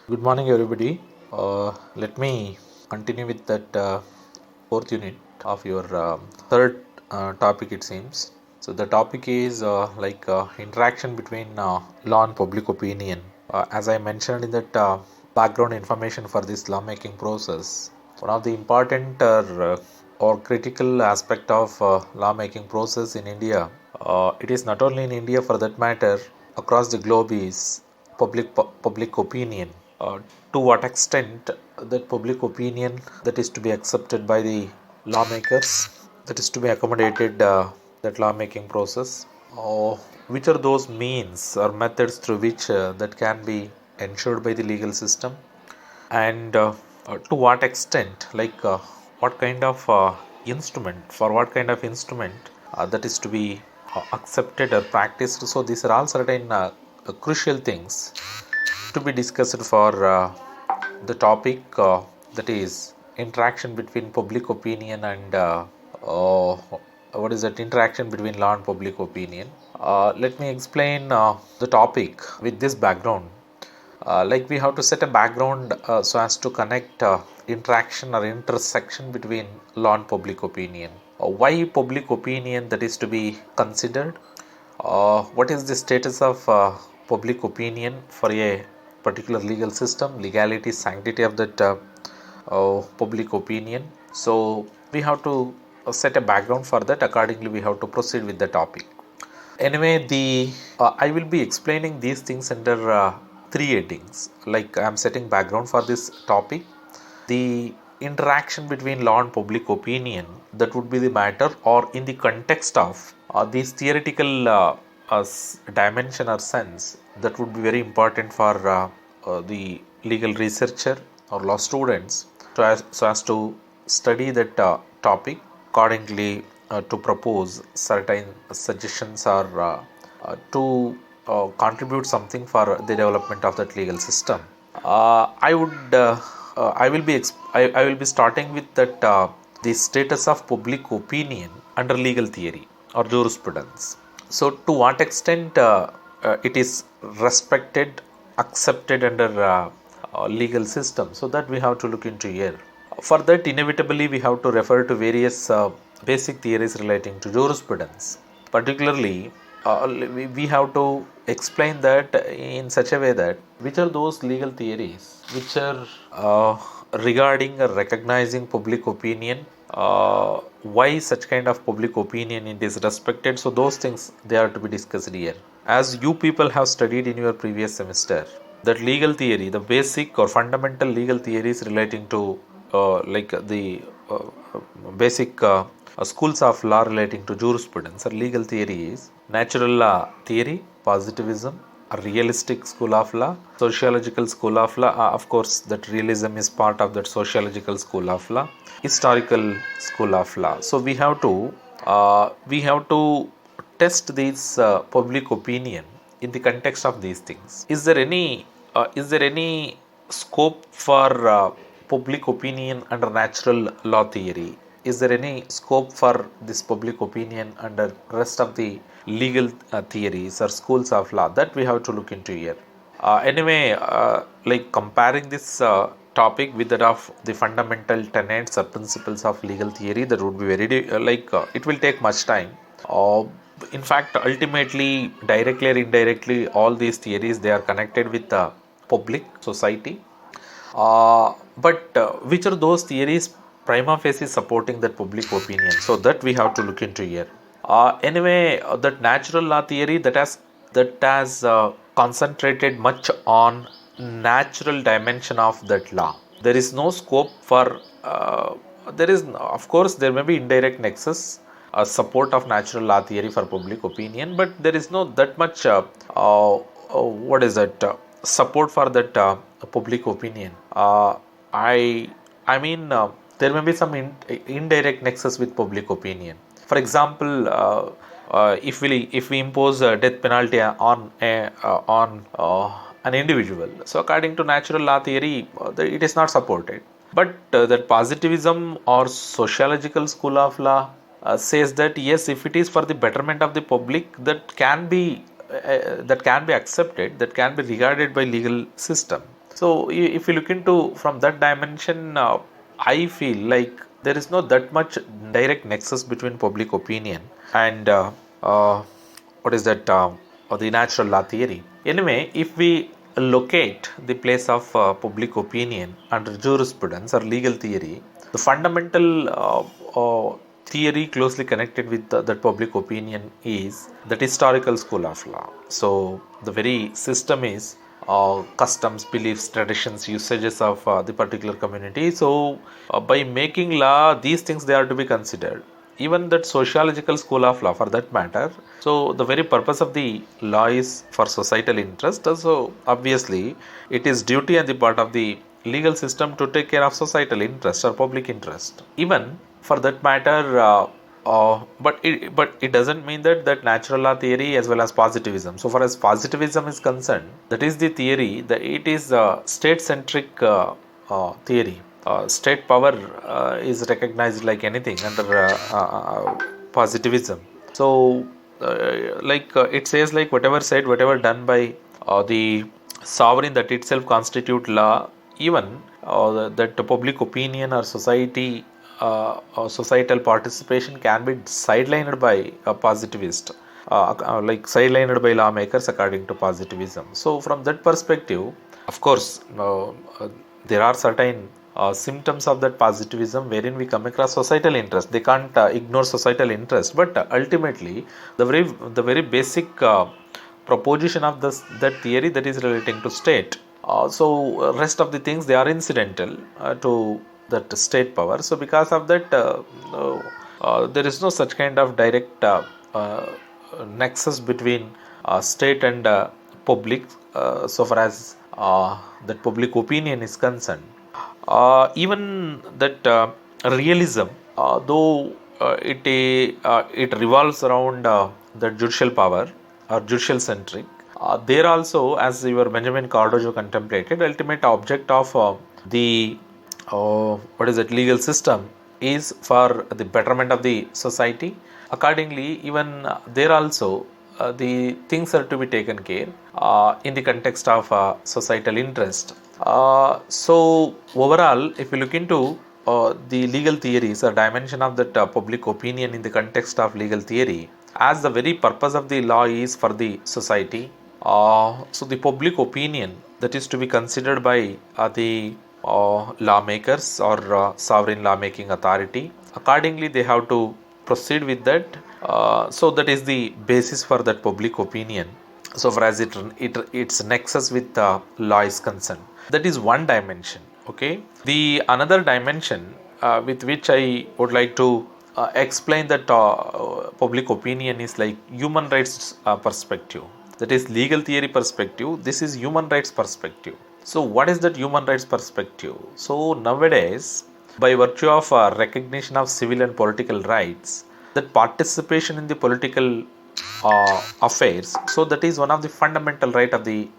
Good morning, everybody. Let me continue with that fourth unit of your third topic, it seems. So, the topic is interaction between law and public opinion. As I mentioned in that background information for this lawmaking process, one of the important or critical aspect of lawmaking process in India, it is not only in India for that matter, across the globe is public opinion. Uh, to what extent that public opinion that is to be accepted by the lawmakers, that is to be accommodated that lawmaking process, or which are those means or methods through which that can be ensured by the legal system, and to what extent, what kind of instrument, for what kind of instrument that is to be accepted or practiced. So these are all certain crucial things to be discussed for the topic that is interaction between public opinion and uh, what is that interaction between law and public opinion. Let me explain the topic with this background. We have to set a background so as to connect interaction or intersection between law and public opinion. Why public opinion that is to be considered? What is the status of public opinion for a particular legal system, legality, sanctity of that public opinion? So we have to set a background for that. Accordingly, we have to proceed with the topic. Anyway, the I will be explaining these things under three headings. Like I am setting background for this topic, the interaction between law and public opinion, that would be the matter, or in the context of this theoretical dimension or sense, that would be very important for the legal researcher or law students so as to study that topic accordingly, to propose certain suggestions or to contribute something for the development of that legal system. I will be starting with that the status of public opinion under legal theory or jurisprudence. So, to what extent it is respected, accepted under legal system, so that we have to look into here. For that, inevitably, we have to refer to various basic theories relating to jurisprudence. Particularly, we have to explain that in such a way that which are those legal theories which are regarding or recognizing public opinion, why such kind of public opinion it is respected. So those things, they are to be discussed here. As you people have studied in your previous semester, that legal theory, the basic or fundamental legal theories relating to the basic schools of law relating to jurisprudence or legal theory is natural law theory, positivism, a realistic school of law, sociological school of law. Of course, that realism is part of that sociological school of law, historical school of law. So we have to test this public opinion in the context of these things. Is there any scope for public opinion under natural law theory? Is there any scope for this public opinion under rest of the legal theories or schools of law? That we have to look into here. Like comparing this topic with that of the fundamental tenets or principles of legal theory, that would be very it will take much time. In fact, ultimately, directly or indirectly, all these theories, they are connected with the public society. But which are those theories prima facie supporting that public opinion? So that we have to look into here. That natural law theory that has concentrated much on natural dimension of that law. There is no scope for there is, of course, there may be indirect nexus support of natural law theory for public opinion, but there is no that much what is that support for that public opinion. I mean, there may be some indirect nexus with public opinion. For example, if we impose a death penalty on an individual, so according to natural law theory, it is not supported. But that positivism or sociological school of law says that yes, if it is for the betterment of the public, that can be accepted, that can be regarded by legal system. So if you look into from that dimension, I feel like there is no that much direct nexus between public opinion and what is that or the natural law theory. Anyway, if we locate the place of public opinion under jurisprudence or legal theory, the fundamental theory closely connected with that public opinion is that historical school of law. So the very system is customs, beliefs, traditions, usages of the particular community. So by making law, these things they are to be considered. Even that sociological school of law for that matter. So the very purpose of the law is for societal interest. So obviously it is duty on the part of the legal system to take care of societal interest or public interest. Even for that matter, but it doesn't mean that natural law theory as well as positivism. So far as positivism is concerned, that is the theory that it is state centric theory. State power is recognized like anything under positivism. So it says like whatever said, whatever done by the sovereign, that itself constitute law. Even that public opinion or society or societal participation can be sidelined by a positivist, like sidelined by lawmakers according to positivism. So from that perspective, of course, there are certain symptoms of that positivism wherein we come across societal interest. They can't ignore societal interest, but ultimately the very basic proposition of that theory, that is relating to state. So rest of the things, they are incidental to that state power. So because of that, there is no such kind of direct nexus between state and public, so far as that public opinion is concerned. Even that realism, though it revolves around the judicial power or judicial centric, there also, as your Benjamin Cardozo contemplated, ultimate object of the what is it, legal system is for the betterment of the society. Accordingly, even there also the things are to be taken care in the context of societal interest. So overall, if you look into the legal theories, a dimension of that public opinion in the context of legal theory, as the very purpose of the law is for the society. So the public opinion that is to be considered by the lawmakers or sovereign lawmaking authority. Accordingly, they have to proceed with that. So that is the basis for that public opinion, so far as its nexus with the law is concerned. That is one dimension. Okay, the another dimension with which I would like to explain that public opinion is like human rights perspective. That is legal theory perspective. This is human rights perspective. So what is that human rights perspective? So nowadays, by virtue of recognition of civil and political rights, that participation in the political affairs, so that is one of the fundamental right of the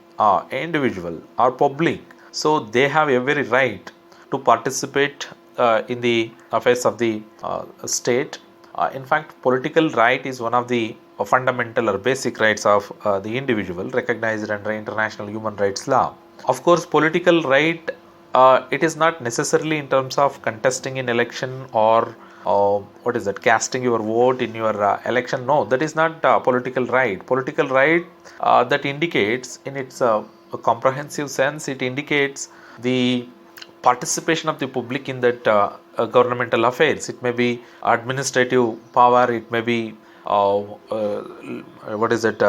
individual or public. So they have every right to participate in the affairs of the state. In fact, political right is one of the fundamental or basic rights of the individual recognized under international human rights law. Of course, political right, it is not necessarily in terms of contesting in election or what is that, casting your vote in your election. No, that is not political right. Political right that indicates in its comprehensive sense, it indicates the participation of the public in that governmental affairs. It may be administrative power, it may be what is it,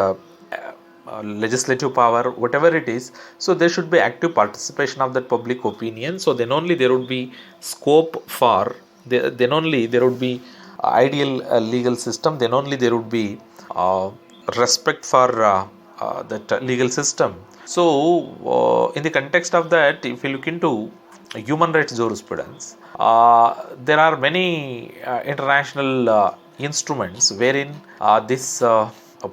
legislative power, whatever it is. So there should be active participation of that public opinion. So then only there would be scope for, then only there would be ideal legal system, then only there would be respect for that legal system. So in the context of that, if you look into human rights jurisprudence, there are many international instruments wherein this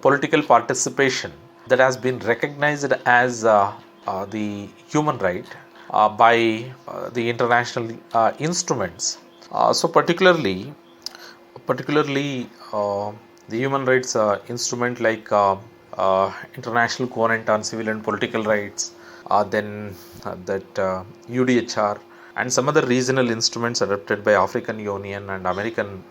political participation that has been recognized as the human right by the international instruments. So particularly the human rights instrument like International Covenant on Civil and Political Rights, then that UDHR and some other regional instruments adopted by African Union and Organization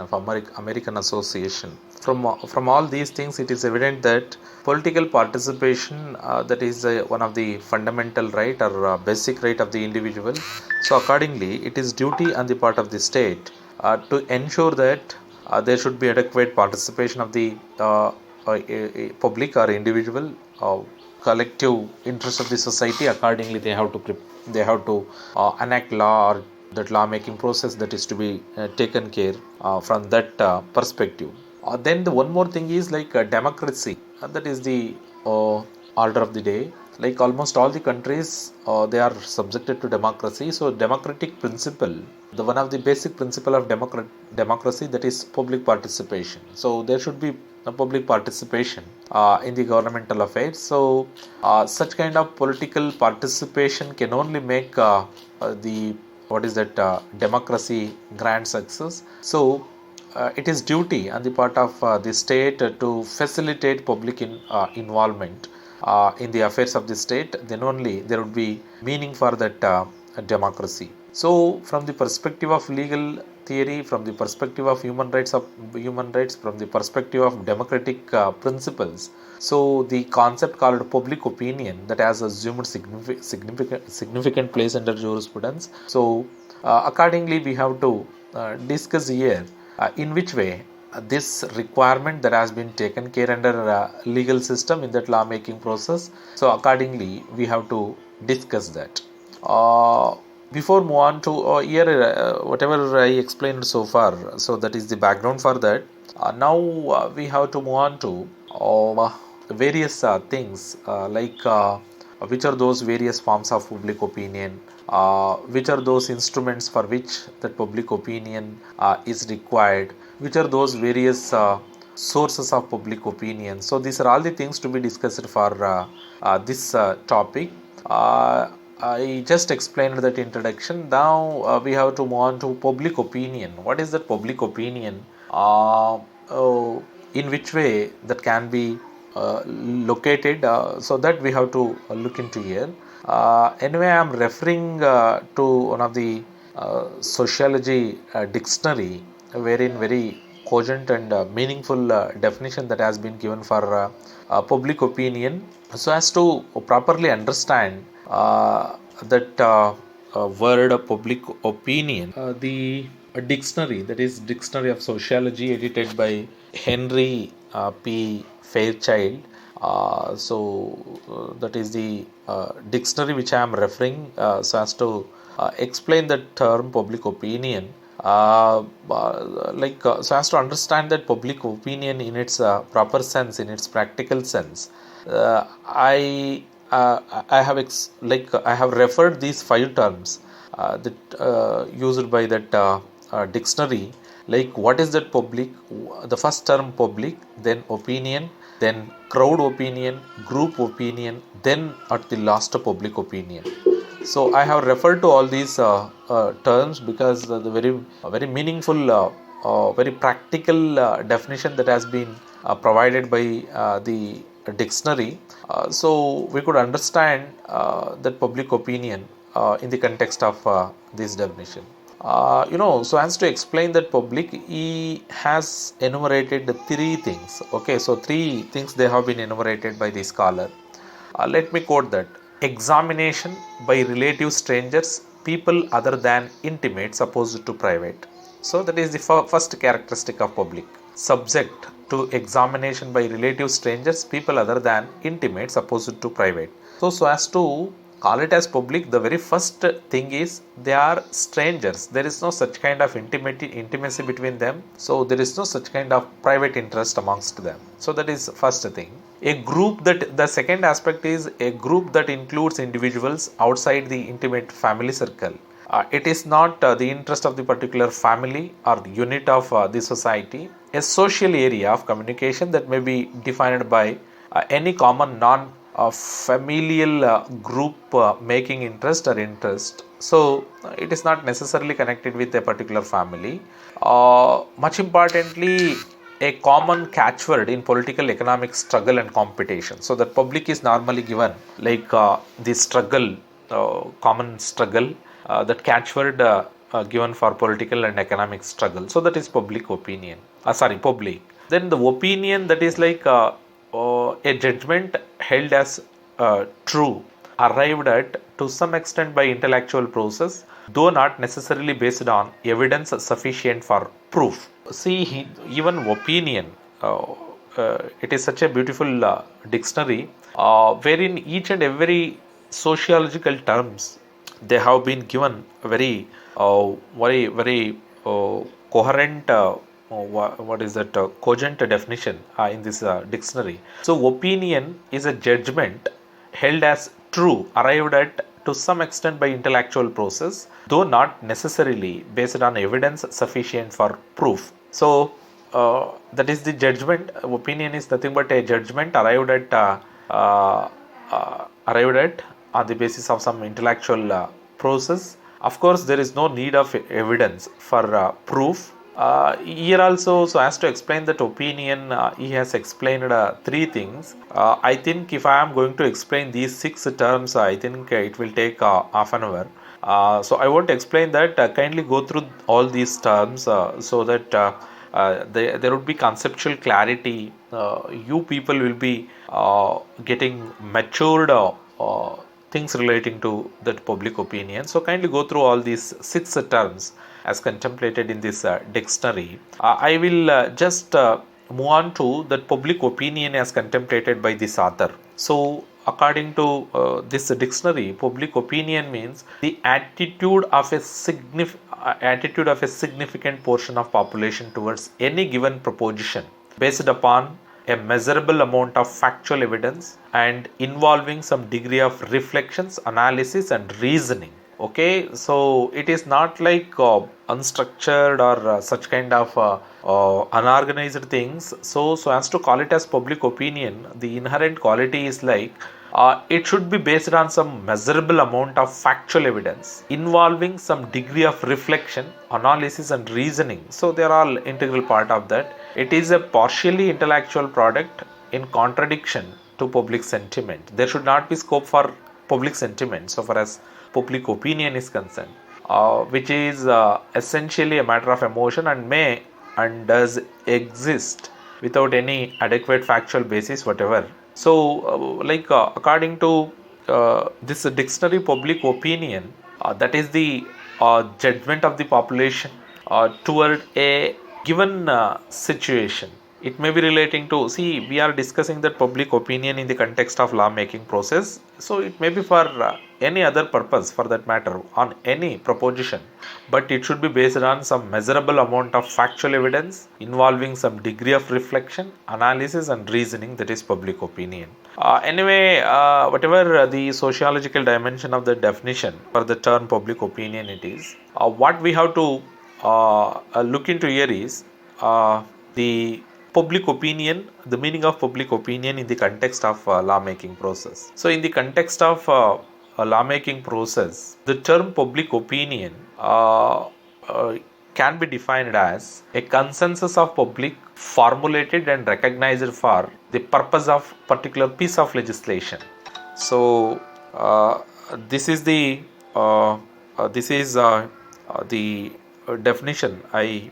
of American Association. From all these things, it is evident that political participation, that is one of the fundamental right or basic right of the individual. So accordingly, it is duty on the part of the state to ensure that there should be adequate participation of the public or individual collective interest of the society. Accordingly, they have to enact law, or that law making process that is to be taken care from that perspective. Then the one more thing is like democracy. That is the order of the day. Like almost all the countries, they are subjected to democracy. So democratic principle, the one of the basic principle of democracy, that is public participation. So there should be a public participation in the governmental affairs. So such kind of political participation can only make the what is that democracy grand success. So it is duty on the part of the state to facilitate public involvement in the affairs of the state. Then only there would be meaning for that democracy. So from the perspective of legal theory, from the perspective of human rights, from the perspective of democratic principles, so the concept called public opinion, that has assumed significant place under jurisprudence. So accordingly, we have to discuss here in which way this requirement that has been taken care under legal system in that law making process. So accordingly, we have to discuss that. Before move on to here, whatever I explained so far, so that is the background for that. Now we have to move on to various things like which are those various forms of public opinion, which are those instruments for which that public opinion is required, which are those various sources of public opinion. So these are all the things to be discussed for this topic. I just explained that introduction. Now we have to move on to public opinion. What is that public opinion? In which way that can be located? So that we have to look into here. Anyway, I am referring to one of the sociology dictionary, wherein very cogent and meaningful definition that has been given for public opinion. So as to properly understand that word public opinion, the dictionary, that is Dictionary of Sociology, edited by Henry P. Fairchild. That is the dictionary which I am referring, so as to explain the term public opinion. So as to understand that public opinion in its proper sense, in its practical sense, I have referred these 5 terms that used by that dictionary. Like what is that public? The first term public, then opinion, then crowd opinion, group opinion, then at the last public opinion. So I have referred to all these terms because the very meaningful, very practical definition that has been provided by the dictionary. So we could understand that public opinion in the context of this definition. So as to explain that public, he has enumerated 3 things. Okay, so 3 things they have been enumerated by the scholar. Let me quote that. Examination by relative strangers, people other than intimates opposed to private. So that is the first characteristic of public. Subject to examination by relative strangers, people other than intimates opposed to private. So as to call it as public, the very first thing is they are strangers. There is no such kind of intimacy between them. So there is no such kind of private interest amongst them. So that is first thing. A group that, the second aspect is a group that includes individuals outside the intimate family circle. It is not the interest of the particular family or the unit of the society. A social area of communication that may be defined by any common non-familial group making interest or interest. So it is not necessarily connected with a particular family. Much importantly, a common catchword in political economic struggle and competition. So that public is normally given like the struggle, common struggle, that catchword given for political and economic struggle. So that is public opinion. Public. Then the opinion, that is like a judgment held as true, arrived at to some extent by intellectual process, though not necessarily based on evidence sufficient for proof. See, even opinion, it is such a beautiful dictionary wherein each and every sociological terms they have been given very coherent, what is that, cogent definition in this dictionary. So opinion is a judgment held as true, arrived at to some extent by intellectual process, though not necessarily based on evidence sufficient for proof. So that is the judgment. Opinion is nothing but a judgment arrived at on the basis of some intellectual process. Of course, there is no need of evidence for proof. Here also, so as to explain that opinion, he has explained three things. I think if I am going to explain these six terms, I think it will take half an hour. So I want to explain that. Kindly go through all these terms so that there would be conceptual clarity. You people will be getting matured things relating to that public opinion. So kindly go through all these six terms as contemplated in this dictionary. I will just move on to that public opinion as contemplated by this author. So according to this dictionary, public opinion means the attitude of a significant portion of population towards any given proposition based upon a measurable amount of factual evidence and involving some degree of reflections, analysis and reasoning. Okay, so it is not like unstructured or such kind of unorganized things. So as to call it as public opinion, the inherent quality is like it should be based on some measurable amount of factual evidence involving some degree of reflection, analysis and reasoning. So they are all integral part of that. It is a partially intellectual product in contradiction to public sentiment. There should not be scope for public sentiment so far as public opinion is concerned, which is essentially a matter of emotion and may and does exist without any adequate factual basis whatever. So according to this dictionary, public opinion, that is the judgment of the population toward a given situation. It may be relating to, see, we are discussing that public opinion in the context of lawmaking process. So it may be for any other purpose for that matter on any proposition, but it should be based on some measurable amount of factual evidence involving some degree of reflection, analysis and reasoning. That is public opinion. Whatever the sociological dimension of the definition for the term public opinion it is, what we have to look into here is the public opinion, the meaning of public opinion in the context of lawmaking process. So in the context of a lawmaking process, the term public opinion can be defined as a consensus of public formulated and recognized for the purpose of particular piece of legislation. So this is the definition I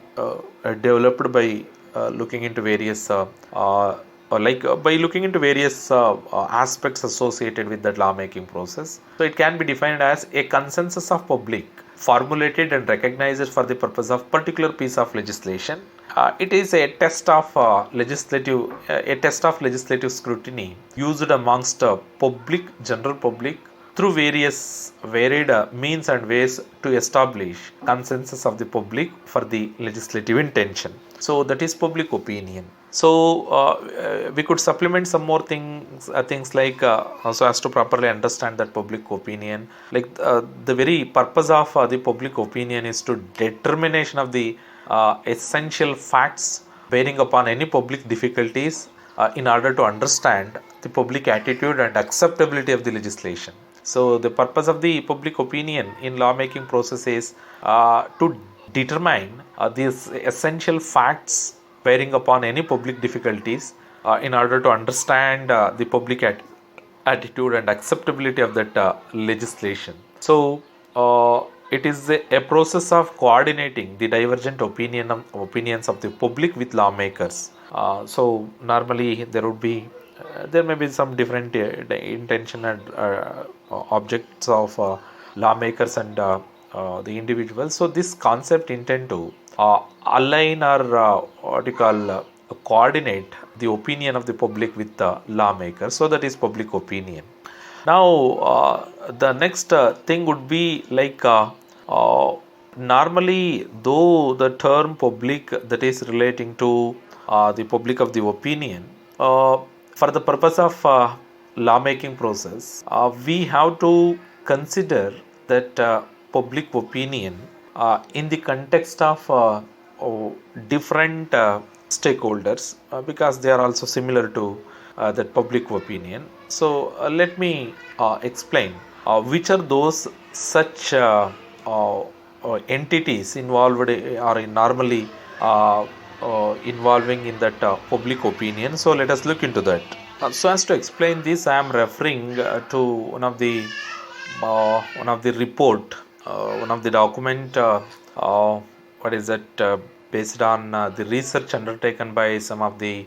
developed by looking into various aspects associated with that lawmaking process. So it can be defined as a consensus of public formulated and recognized for the purpose of particular piece of legislation. It is a test of legislative scrutiny used amongst general public through varied means and ways to establish consensus of the public for the legislative intention. So that is public opinion. So we could supplement some more things like so as to properly understand that public opinion. Like the very purpose of the public opinion is to determination of the essential facts bearing upon any public difficulties in order to understand the public attitude and acceptability of the legislation. So the purpose of the public opinion in lawmaking process is to determine these essential facts bearing upon any public difficulties in order to understand the public attitude and acceptability of that legislation. So it is a process of coordinating the divergent opinions of the public with lawmakers. So normally there may be some different intention and objects of lawmakers and the individuals. So this concept intend to align or what you call coordinate the opinion of the public with the lawmakers. So that is public opinion. Now the next thing would be like normally, though the term public, that is relating to the public of the opinion, for the purpose of lawmaking process, we have to consider that public opinion in the context of different stakeholders, because they are also similar to that public opinion. So let me explain which are those such entities involved are normally involving in that public opinion. So let us look into that. So as to explain this, I am referring to one of the report, one of the document. What is that? Based on the research undertaken by some of the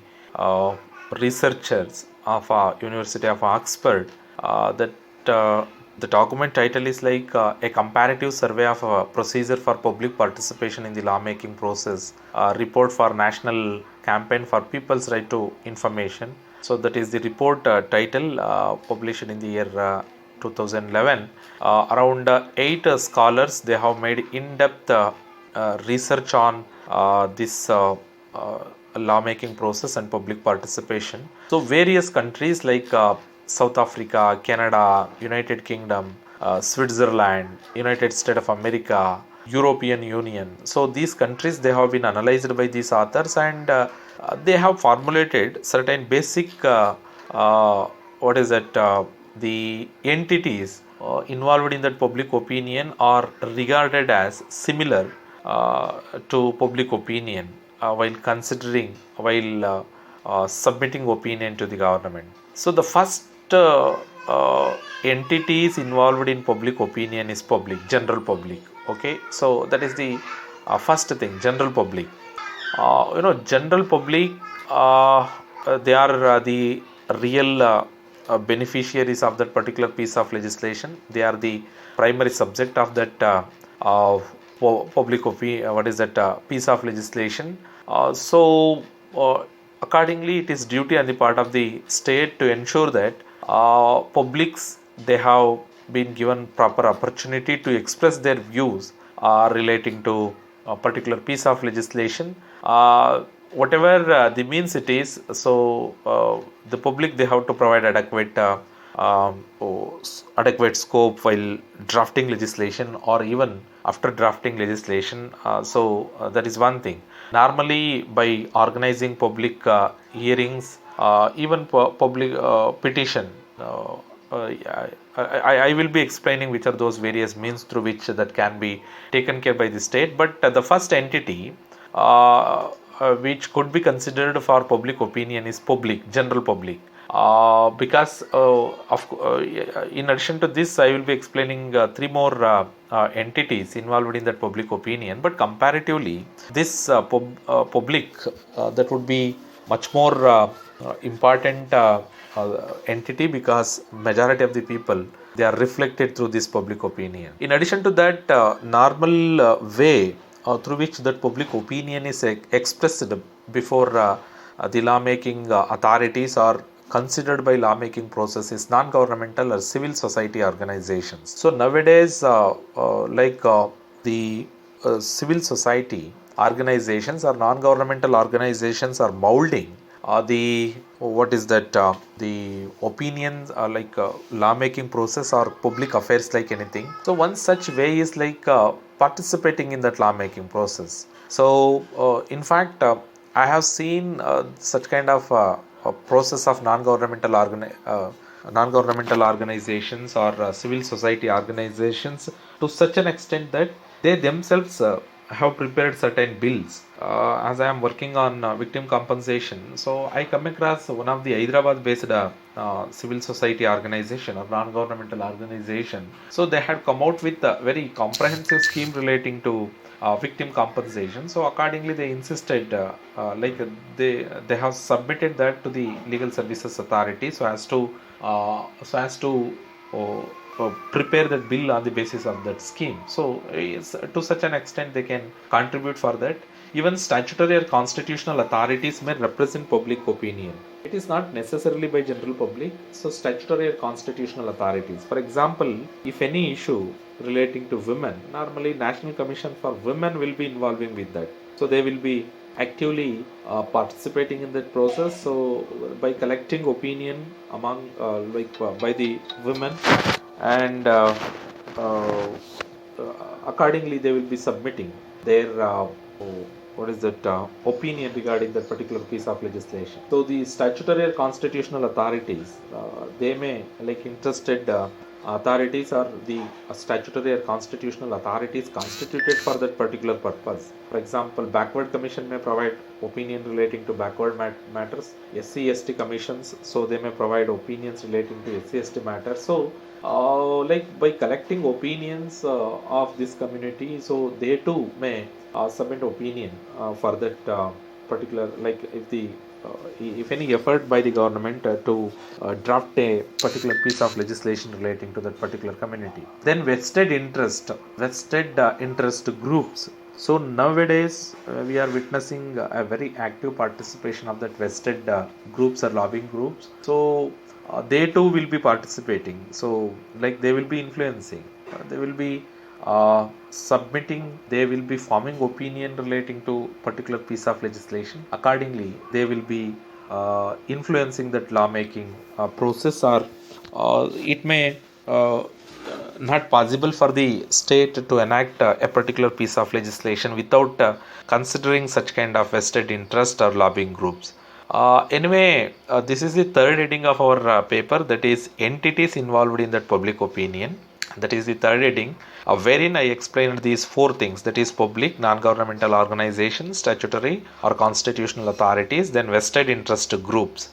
researchers of University of Oxford. That the document title is like a comparative survey of procedure for public participation in the lawmaking process, report for national campaign for people's right to information. So that is the report title, published in the year 2011. Around 8 scholars, they have made in-depth research on this lawmaking process and public participation. So various countries like South Africa, Canada, United Kingdom, Switzerland, United States of America, European Union. So these countries, they have been analyzed by these authors, and they have formulated certain basic the entities involved in that public opinion are regarded as similar to public opinion while submitting opinion to the government. So the first entities involved in public opinion is general public. Okay, so that is the first thing, general public. General public, they are the real beneficiaries of that particular piece of legislation. They are the primary subject of that public opinion. Piece of legislation. So accordingly, it is duty on the part of the state to ensure that publics, they have been given proper opportunity to express their views relating to a particular piece of legislation, whatever the means it is. So the public, they have to provide adequate scope while drafting legislation, or even after drafting legislation. So that is one thing. Normally, by organizing public hearings, even public petition, I will be explaining which are those various means through which that can be taken care by the state. But the first entity which could be considered for public opinion is general public. Because in addition to this, I will be explaining 3 more entities involved in that public opinion. But comparatively, this public, that would be much more important entity, because majority of the people, they are reflected through this public opinion. In addition to that, normal way through which that public opinion is expressed before the lawmaking authorities or considered by lawmaking process is non-governmental or civil society organizations. So nowadays, the civil society organizations or non-governmental organizations are molding the opinions, like lawmaking process or public affairs, like anything. So one such way is like participating in that lawmaking process. So in fact, I have seen such kind of a process of non-governmental organizations or civil society organizations to such an extent that they themselves have prepared certain bills. As I am working on victim compensation, so I come across one of the Hyderabad-based civil society organization or non-governmental organization. So they had come out with a very comprehensive scheme relating to victim compensation. So accordingly, they insisted, they have submitted that to the legal services authority so as to prepare that bill on the basis of that scheme. So, to such an extent, they can contribute for that. Even statutory or constitutional authorities may represent public opinion. It is not necessarily by general public. So, statutory or constitutional authorities. For example, if any issue relating to women, normally National Commission for Women will be involving with that. So, they will be actively participating in that process. So, by collecting opinion among by the women and uh, accordingly they will be submitting their what is that opinion regarding that particular piece of legislation. So the statutory or constitutional authorities, they may like interested authorities or the statutory or constitutional authorities constituted for that particular purpose. For example, backward commission may provide opinion relating to backward matters. SC/ST commissions, so they may provide opinions relating to SC/ST matters. So like by collecting opinions of this community, so they too may submit opinion for that particular, like if any effort by the government to draft a particular piece of legislation relating to that particular community. Then vested interest groups. So nowadays we are witnessing a very active participation of that vested groups or lobbying groups. So they too will be participating. So like they will be influencing. They will be submitting, they will be forming opinion relating to particular piece of legislation. Accordingly, they will be influencing that lawmaking process, or it may not possible for the state to enact a particular piece of legislation without considering such kind of vested interest or lobbying groups. This is the third heading of our paper, that is entities involved in that public opinion. That is the third heading, wherein I explained these four things, that is public, non-governmental organizations, statutory or constitutional authorities, then vested interest groups.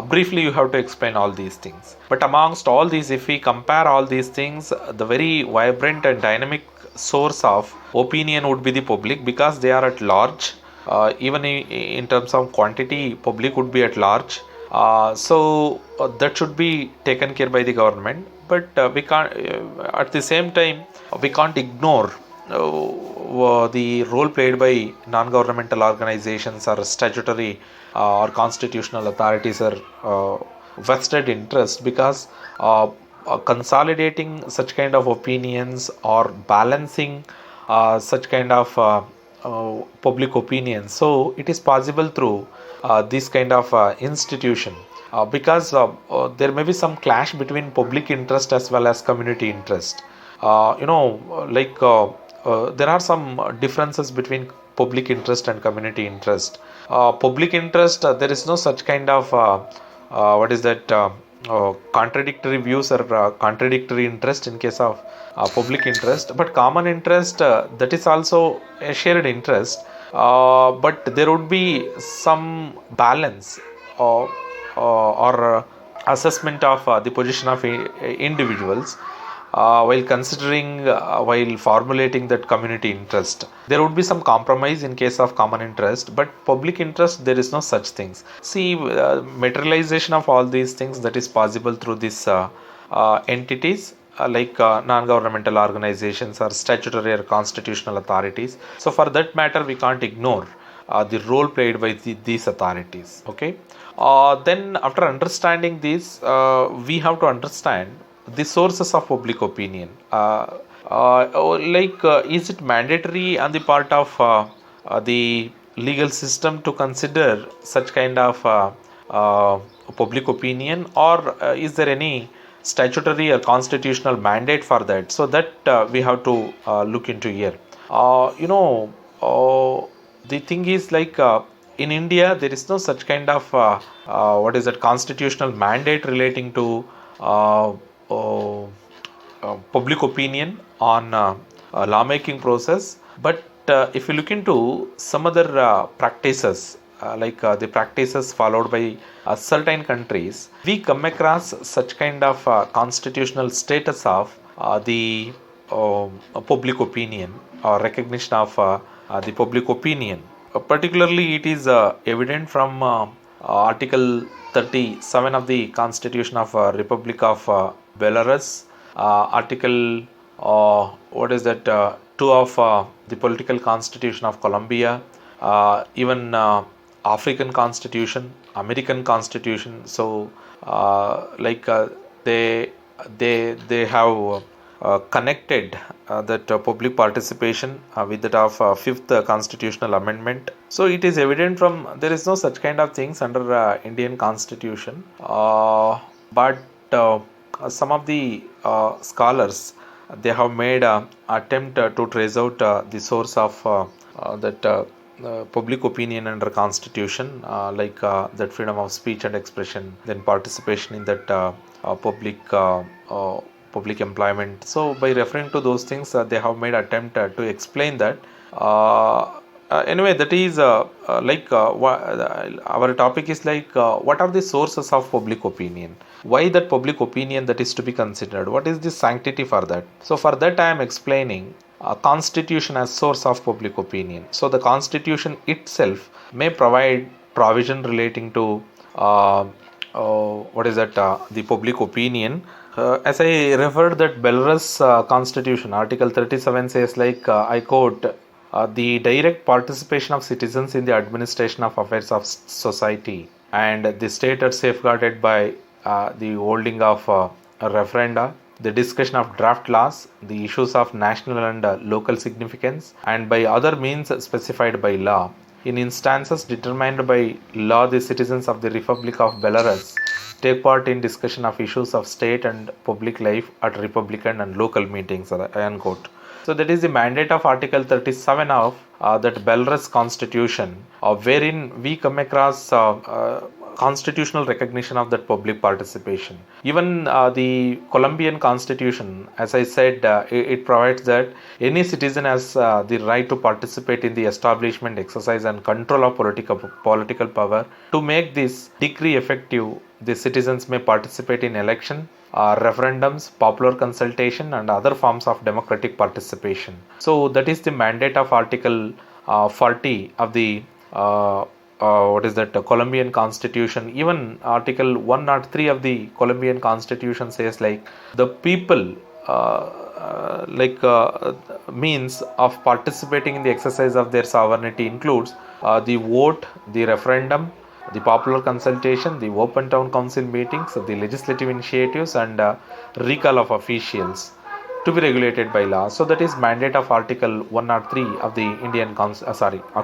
Briefly, you have to explain all these things. But amongst all these, if we compare all these things, the very vibrant and dynamic source of opinion would be the public, because they are at large. Even in terms of quantity, public would be at large. So that should be taken care by the government. But we can't. At the same time, we can't ignore the role played by non-governmental organizations or statutory or constitutional authorities or vested interest, because consolidating such kind of opinions or balancing such kind of public opinion, so it is possible through this kind of institution, because there may be some clash between public interest as well as community interest. There are some differences between public interest and community interest. Public interest, there is no such kind of contradictory views or contradictory interest in case of public interest. But common interest, that is also a shared interest, but there would be some balance or assessment of the position of individuals while formulating that community interest. There would be some compromise in case of common interest, but public interest, there is no such things. See, materialization of all these things, that is possible through these entities like non-governmental organizations or statutory or constitutional authorities. So for that matter, we can't ignore the role played by these authorities. Okay. Then after understanding this, we have to understand the sources of public opinion. Is it mandatory on the part of the legal system to consider such kind of public opinion, or is there any statutory or constitutional mandate for that? So that we have to look into here. The thing is, like in India, there is no such kind of constitutional mandate relating to public opinion on lawmaking process. But if you look into some other practices, the practices followed by certain countries, we come across such kind of constitutional status of the public opinion or recognition of the public opinion. Particularly, it is evident from Article 37 of the Constitution of Republic of Belarus, Article what is that 2 of the Political Constitution of Colombia, even African Constitution, American Constitution. So, they they have connected that public participation with that of fifth constitutional amendment. So it is evident from there is no such kind of things under Indian Constitution, but some of the scholars, they have made an attempt to trace out the source of that public opinion under constitution, that freedom of speech and expression, then participation in that public employment. So by referring to those things, they have made attempt to explain that. Anyway, that is our topic is what are the sources of public opinion? Why that public opinion that is to be considered? What is the sanctity for that? So for that I am explaining constitution as source of public opinion. So the constitution itself may provide provision relating to the public opinion. As I referred that Belarus constitution, Article 37 says I quote, the direct participation of citizens in the administration of affairs of society and the state are safeguarded by the holding of referenda, the discussion of draft laws, the issues of national and local significance, and by other means specified by law. In instances determined by law, the citizens of the Republic of Belarus take part in discussion of issues of state and public life at republican and local meetings, unquote. So that is the mandate of Article 37 of that Belarus constitution, wherein we come across constitutional recognition of that public participation. Even the Colombian constitution, as I said, it provides that any citizen has the right to participate in the establishment, exercise and control of political power. To make this decree effective, the citizens may participate in election, referendums, popular consultation and other forms of democratic participation. So that is the mandate of Article 40 of the Colombian Constitution. Even Article 103 of the Colombian Constitution says the people means of participating in the exercise of their sovereignty includes the vote, the referendum, the popular consultation, the open town council meetings, the legislative initiatives and recall of officials to be regulated by law. So that is mandate of Article 103 of the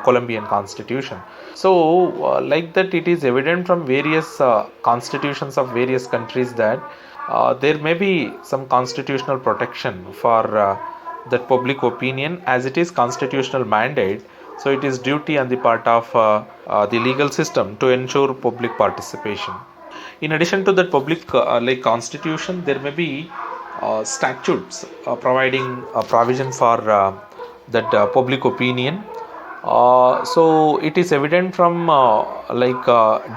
Colombian Constitution. So like that, it is evident from various constitutions of various countries that there may be some constitutional protection for that public opinion, as it is constitutional mandate. So it is duty on the part of the legal system to ensure public participation. In addition to that public constitution, there may be statutes providing provision for that public opinion. So it is evident from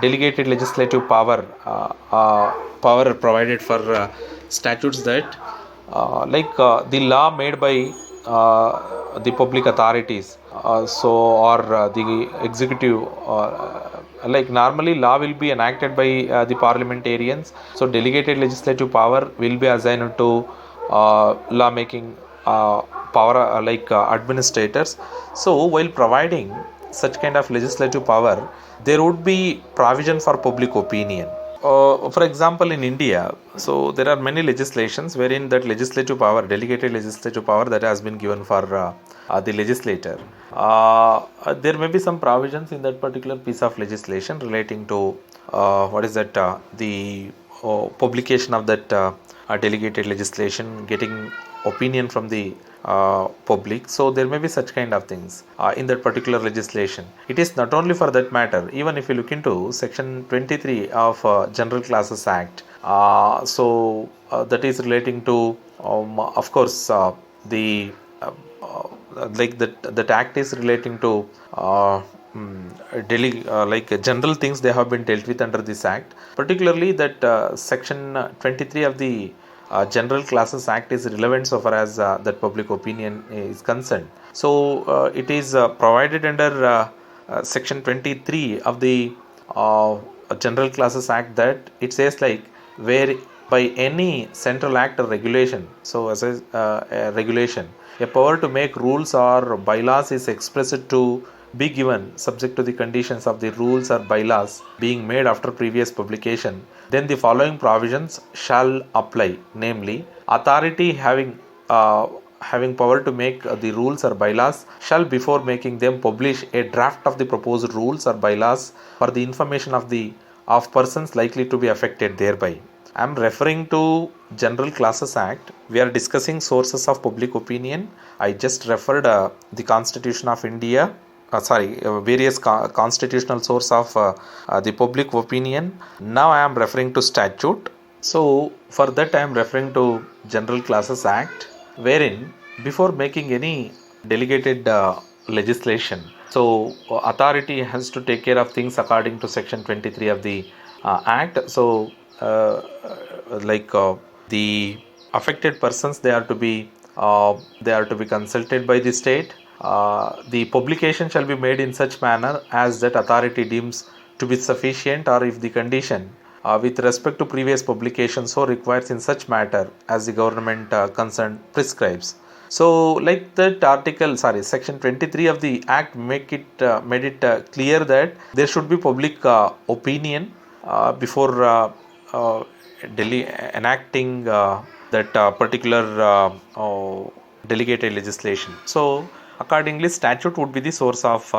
delegated legislative power provided for statutes that the law made by the public authorities, or the executive, normally law will be enacted by the parliamentarians. So delegated legislative power will be assigned to law making power administrators. So while providing such kind of legislative power, there would be provision for public opinion. For example, in India, so there are many legislations wherein that legislative power, delegated legislative power, that has been given for the legislator. There may be some provisions in that particular piece of legislation relating to the publication of that delegated legislation, getting opinion from the public. So there may be such kind of things in that particular legislation. It is not only for that matter. Even if you look into section 23 of General Classes Act, that is relating to of course the like that act is relating to like general things they have been dealt with under this act, particularly that section 23 of the General Classes Act is relevant so far as that public opinion is concerned. So it is provided under section 23 of the General Classes Act, that it says like, where by any central act or regulation, so as a regulation, a power to make rules or bylaws is expressed to be given subject to the conditions of the rules or bylaws being made after previous publication, then the following provisions shall apply, namely, authority having power to make the rules or bylaws shall, before making them, publish a draft of the proposed rules or bylaws for the information of persons likely to be affected thereby. I am referring to General Classes Act. We are discussing sources of public opinion. I just referred the Constitution of India, various constitutional source of the public opinion. Now I am referring to statute. So for that I am referring to General Classes Act, wherein before making any delegated legislation, so authority has to take care of things according to section 23 of the act. So the affected persons, they are to be consulted by the state. The publication shall be made in such manner as that authority deems to be sufficient, or if the condition with respect to previous publication so requires, in such matter as the government concerned prescribes. So like that section 23 of the act made it clear that there should be public opinion before enacting that particular delegated legislation. So accordingly, statute would be the source of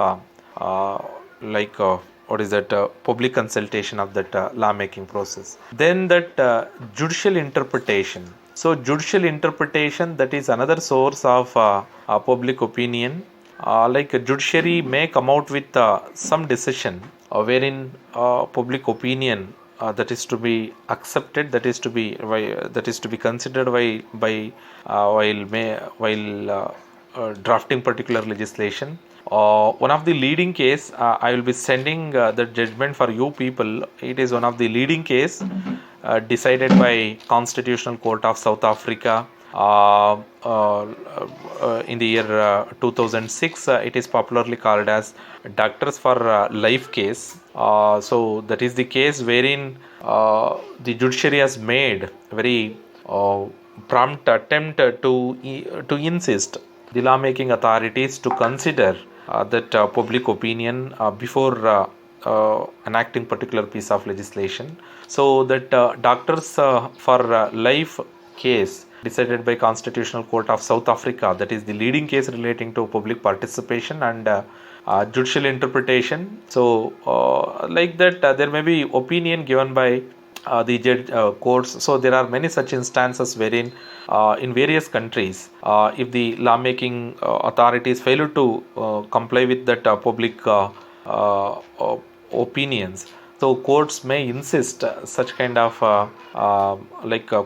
public consultation of that lawmaking process. Then that judicial interpretation. So judicial interpretation, that is another source of public opinion. Like a judiciary may come out with some decision wherein public opinion that is to be accepted, that is to be considered while drafting particular legislation. One of the leading case, I will be sending the judgment for you people. It is one of the leading case decided by Constitutional Court of South Africa in the year 2006. It is popularly called as Doctors for Life case. So that is the case wherein the judiciary has made very prompt attempt to insist the lawmaking authorities to consider that public opinion before enacting particular piece of legislation. So that Doctors for Life case decided by Constitutional Court of South Africa, that is the leading case relating to public participation and judicial interpretation. So like that there may be opinion given by the judge courts. So there are many such instances wherein in various countries, if the lawmaking authorities fail to comply with that public opinions, so courts may insist such kind of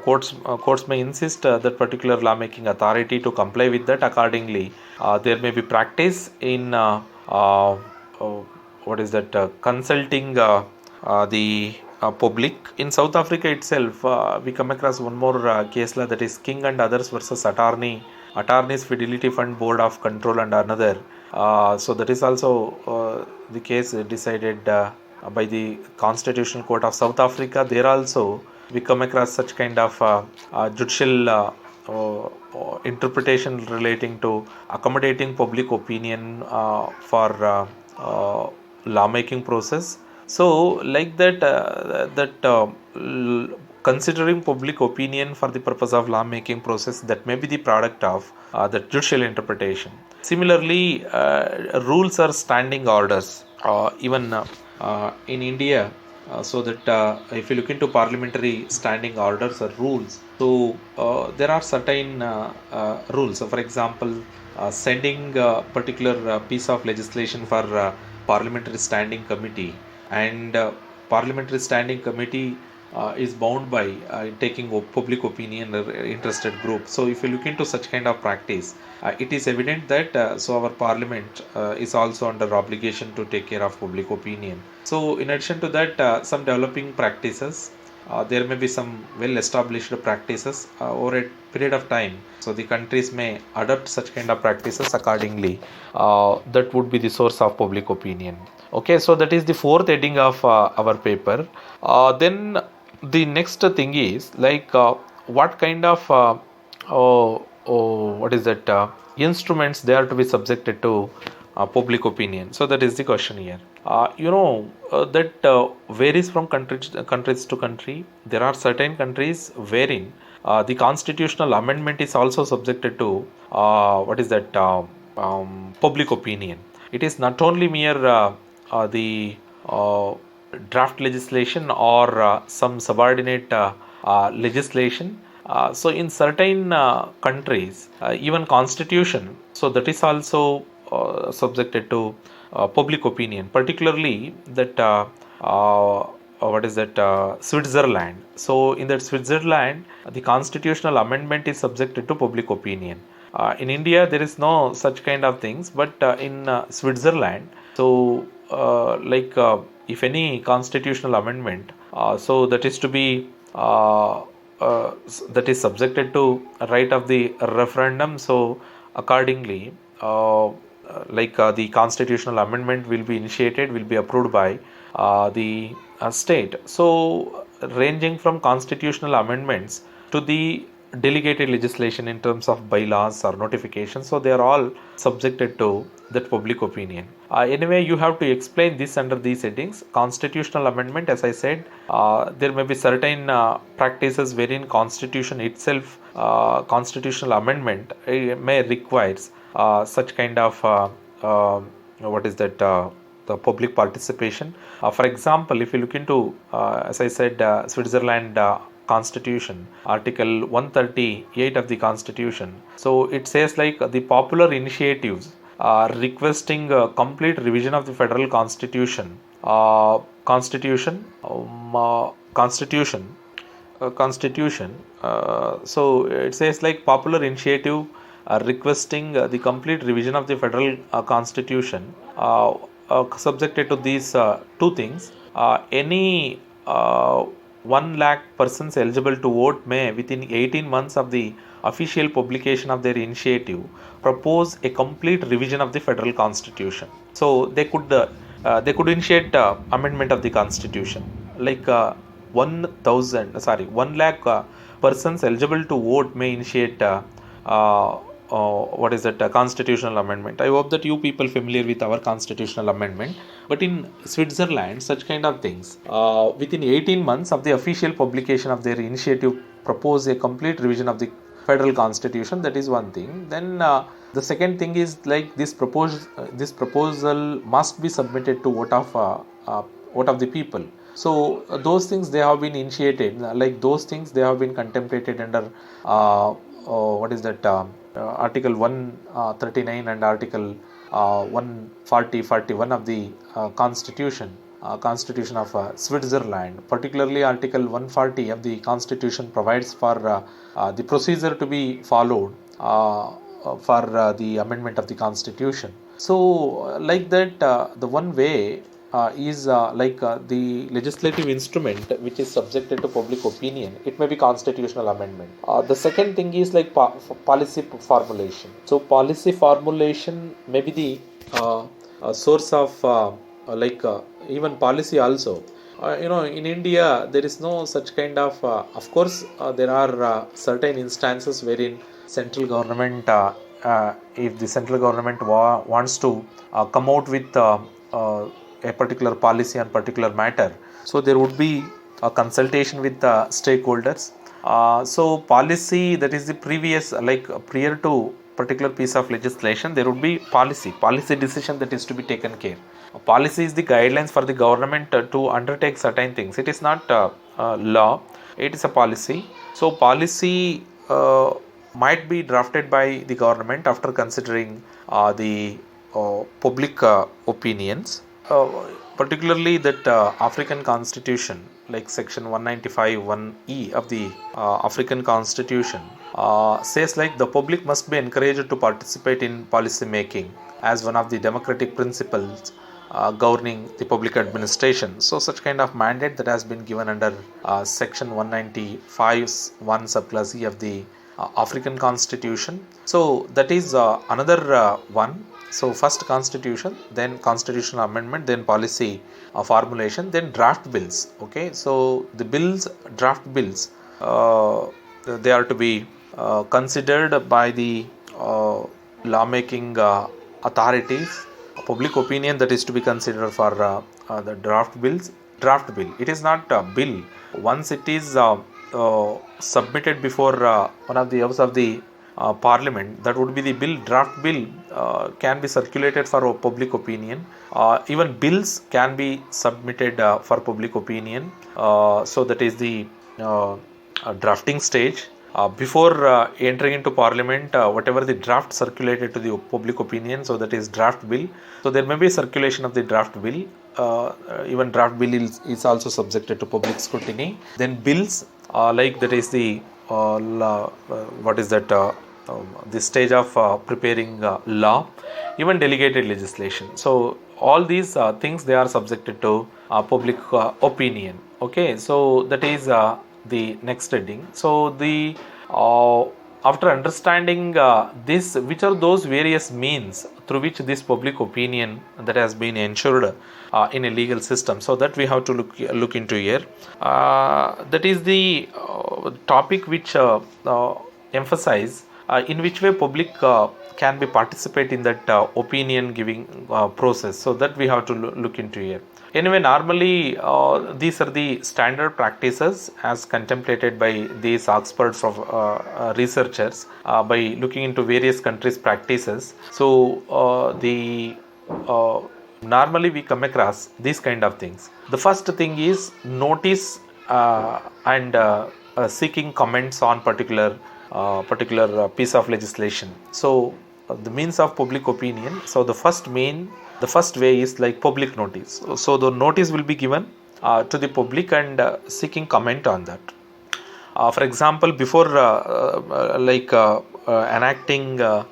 courts may insist that particular lawmaking authority to comply with that. Accordingly, there may be practice in consulting the public. In South Africa itself, we come across one more case law, that is King and others versus Attorneys Fidelity Fund Board of Control and another. So that is also the case decided by the Constitutional Court of South Africa. There also we come across such kind of judicial interpretation relating to accommodating public opinion for lawmaking process. So like that considering public opinion for the purpose of lawmaking process, that may be the product of the judicial interpretation. Similarly, rules or standing orders, even in India, so that if you look into parliamentary standing orders or rules, so there are certain rules. So for example, sending a particular piece of legislation for parliamentary standing committee, and parliamentary standing committee is bound by taking public opinion or interested group. So if you look into such kind of practice, it is evident that so our parliament is also under obligation to take care of public opinion. So in addition to that, some developing practices, there may be some well established practices over a period of time, so the countries may adopt such kind of practices accordingly. That would be the source of public opinion. Okay, so that is the fourth heading of our paper. Then the next thing is like what kind of what is that instruments they are to be subjected to public opinion. So that is the question here. That varies from countries to country. There are certain countries wherein the constitutional amendment is also subjected to what is that public opinion. It is not only mere the draft legislation or some subordinate legislation. So in certain countries, even constitution, so that is also subjected to public opinion, particularly that what is that Switzerland. So in that Switzerland, the constitutional amendment is subjected to public opinion. In India, there is no such kind of things, but in Switzerland, so if any constitutional amendment, so that is to be that is subjected to right of the referendum. So accordingly, the constitutional amendment will be initiated, will be approved by the state. So ranging from constitutional amendments to the delegated legislation in terms of bylaws or notifications, so they are all subjected to that public opinion. Anyway, you have to explain this under these headings. Constitutional amendment, as I said, there may be certain practices wherein constitution itself, constitutional amendment may requires such kind of what is that the public participation. For example, if you look into as I said, Switzerland constitution, article 138 of the constitution, so it says like the popular initiatives requesting complete revision of the federal constitution, so it says like popular initiative requesting the complete revision of the federal constitution, subjected to these two things. Any 1 lakh persons eligible to vote may, within 18 months of the official publication of their initiative, propose a complete revision of the federal constitution. So they could initiate amendment of the constitution, like 1 lakh persons eligible to vote may initiate what is that constitutional amendment. I hope that you people familiar with our constitutional amendment. But in Switzerland, such kind of things, within 18 months of the official publication of their initiative, propose a complete revision of the federal constitution. That is one thing. Then the second thing is like this proposal must be submitted to vote of the people. So those things they have been initiated, like those things they have been contemplated under what is that article 139 and article 141 of the constitution of Switzerland. Particularly article 140 of the constitution provides for the procedure to be followed for the amendment of the constitution. So like that the one way is the legislative instrument which is subjected to public opinion. It may be constitutional amendment. The second thing is like policy formulation. So policy formulation may be the source of even policy also. In India there is no such kind of course there are certain instances wherein central government if the central government wants to come out with a particular policy on particular matter, so there would be a consultation with the stakeholders. So policy, that is the previous, prior to particular piece of legislation, there would be policy decision that is to be taken care. Policy is the guidelines for the government to undertake certain things. It is not law, it is a policy. So policy might be drafted by the government after considering the public opinions. Particularly that African constitution, like section 195 1e of the African Constitution says like the public must be encouraged to participate in policy making as one of the democratic principles governing the public administration. So such kind of mandate that has been given under section 195 1 subclass E of the African Constitution. So that is another one. So first constitution, then constitutional amendment, then policy formulation, then draft bills. Okay, so the bills, draft bills, they are to be considered by the lawmaking authorities. Public opinion that is to be considered for the draft bills. Draft bill, it is not a bill. Once it is submitted before one of the house of the parliament, that would be the bill. Draft bill can be circulated for public opinion. Even bills can be submitted for public opinion. So that is the drafting stage. Before entering into parliament, whatever the draft circulated to the public opinion, so that is draft bill. So there may be circulation of the draft bill. Even draft bill is also subjected to public scrutiny. Then bills, like that is the what is that the stage of preparing law, even delegated legislation. So all these things, they are subjected to public opinion. Okay, so that is the next heading. So the after understanding this, which are those various means through which this public opinion that has been ensured in a legal system, so that we have to look into here. That is the topic which emphasize in which way public can be participate in that opinion giving process, so that we have to look into here. Anyway, normally these are the standard practices as contemplated by these experts of researchers by looking into various countries' practices. So the normally we come across these kind of things. The first thing is notice and seeking comments on particular piece of legislation. So the means of public opinion. So the first way is like public notice. So the notice will be given to the public and seeking comment on that. For example, before enacting that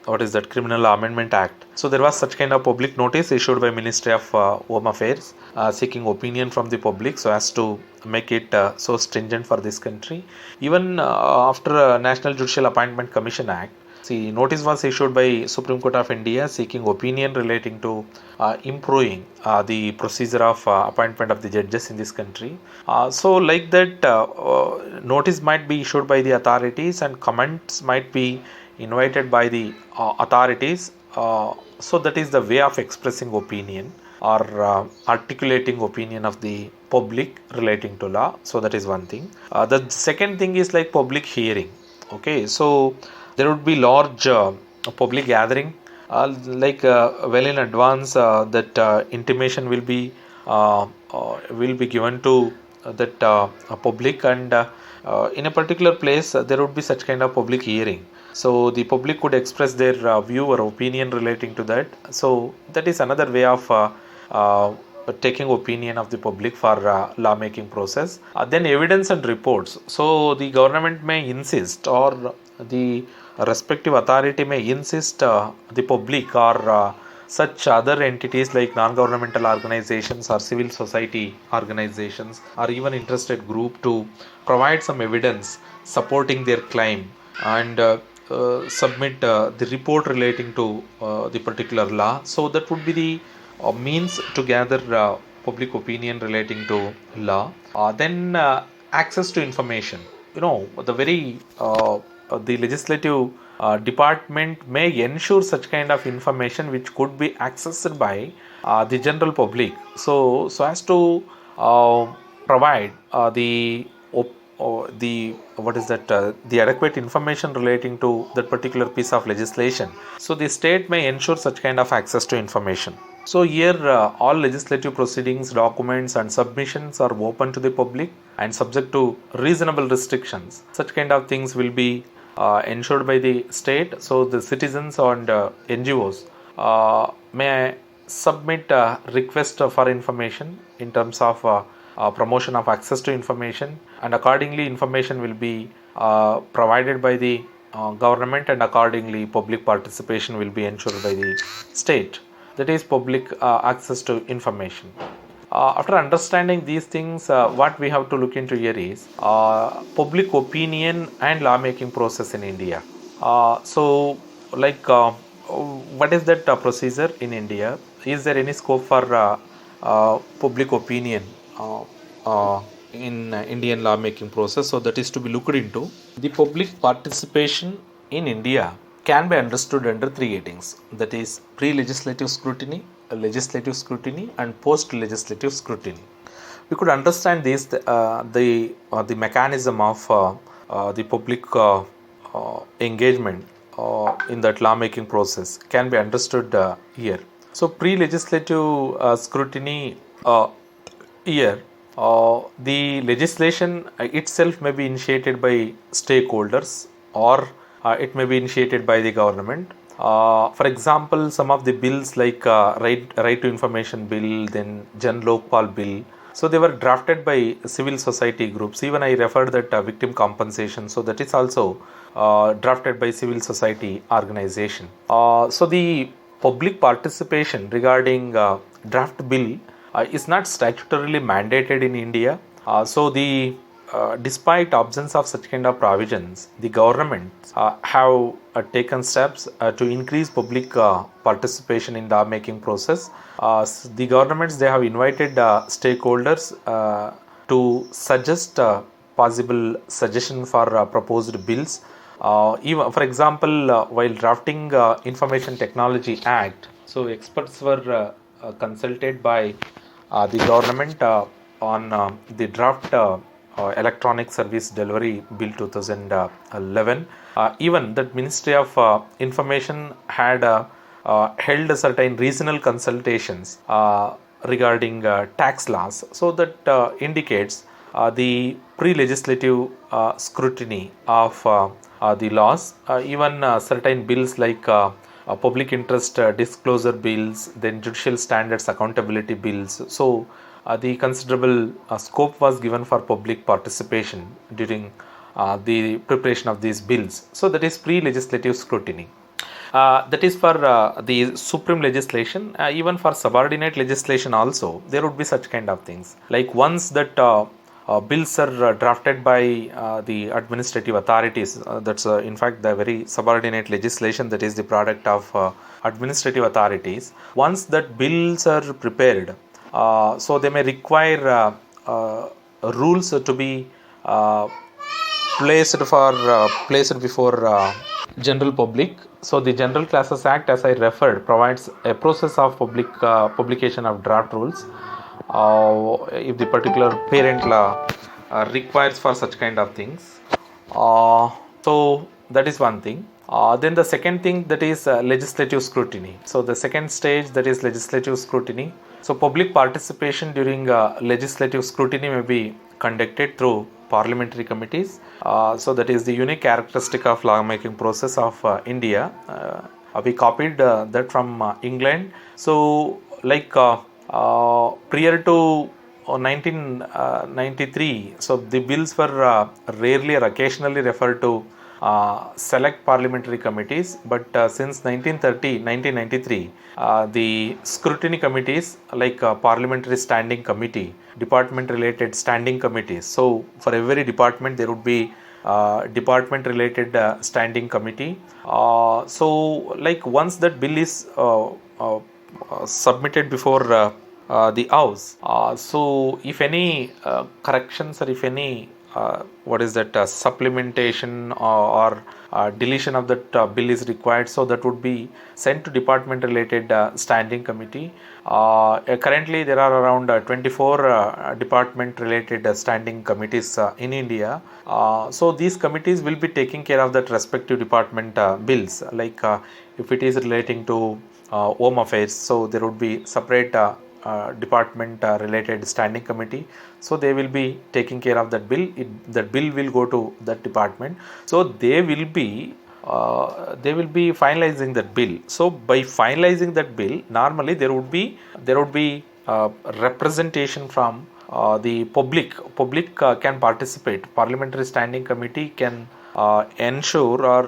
what is that Criminal Amendment Act, so there was such kind of public notice issued by Ministry of Home Affairs seeking opinion from the public so as to make it so stringent for this country. Even after National Judicial Appointment Commission Act, see, notice was issued by Supreme Court of India seeking opinion relating to improving the procedure of appointment of the judges in this country. So like that, notice might be issued by the authorities and comments might be invited by the authorities. So that is the way of expressing opinion or articulating opinion of the public relating to law. So that is one thing. The second thing is like public hearing. Okay, so there would be large public gathering well in advance. That intimation will be given to that public, and in a particular place there would be such kind of public hearing. So the public could express their view or opinion relating to that. So that is another way of taking opinion of the public for lawmaking process. Then evidence and reports. So the government may insist, or the respective authority may insist the public or such other entities like non-governmental organizations or civil society organizations or even interested group to provide some evidence supporting their claim and submit the report relating to the particular law. So that would be the means to gather public opinion relating to law. Then access to information. The legislative department may ensure such kind of information which could be accessed by the general public, so as to provide the adequate information relating to that particular piece of legislation. So the state may ensure such kind of access to information. So here all legislative proceedings, documents and submissions are open to the public and subject to reasonable restrictions. Such kind of things will be ensured by the state. So the citizens and NGOs may submit request for information in terms of promotion of access to information, and accordingly information will be provided by the government, and accordingly public participation will be ensured by the state. That is public access to information. After understanding these things, what we have to look into here is public opinion and lawmaking process in India. What is that procedure in India? Is there any scope for public opinion in Indian lawmaking process? So that is to be looked into. The public participation in India can be understood under three headings, that is pre-legislative scrutiny, legislative scrutiny, and post-legislative scrutiny. We could understand this the mechanism of the public engagement in that lawmaking process can be understood here. So pre-legislative scrutiny here, the legislation itself may be initiated by stakeholders, or it may be initiated by the government. For example, some of the bills like right to information bill, then Jan Lokpal bill, so they were drafted by civil society groups. Even I referred that victim compensation, so that is also drafted by civil society organization. So the public participation regarding draft bill is not statutorily mandated in India. Despite absence of such kind of provisions, the government have taken steps to increase public participation in the making process. The governments, they have invited stakeholders to suggest possible suggestion for proposed bills. Even for example, while drafting Information Technology Act, so experts were consulted by the government on the draft Electronic Service Delivery Bill 2011. Even the Ministry of Information had held certain regional consultations regarding tax laws. So that indicates the pre-legislative scrutiny of the laws. Even certain bills like public interest disclosure bills, then judicial standards accountability bills. So the considerable scope was given for public participation during the preparation of these bills. So that is pre-legislative scrutiny. That is for the supreme legislation. Even for subordinate legislation also, there would be such kind of things. Like once that bills are drafted by the administrative authorities, that's in fact the very subordinate legislation that is the product of administrative authorities. Once that bills are prepared, so they may require rules to be placed before general public. So the General Classes Act, as I referred, provides a process of publication of draft rules if the particular parent law requires for such kind of things. So that is one thing. Then the second thing, that is legislative scrutiny. So the second stage, that is legislative scrutiny. So public participation during legislative scrutiny may be conducted through parliamentary committees. So that is the unique characteristic of lawmaking process of India. We copied that from England. So like prior to 1993, so the bills were rarely or occasionally referred to select parliamentary committees, but since 1993, the scrutiny committees like parliamentary standing committee, department related standing committees. So for every department there would be department related standing committee. So like once that bill is submitted before the house, so if any corrections or if any supplementation or deletion of that bill is required, so that would be sent to department related standing committee. Currently there are around 24 department related standing committees in India. So these committees will be taking care of that respective department bills. Like if it is relating to home affairs, so there would be separate department related standing committee. So they will be taking care of that bill. That bill will go to that department. So they will be they will be finalizing that bill. So by finalizing that bill, normally there would be representation from the public. Public can participate. Parliamentary Standing Committee can ensure, or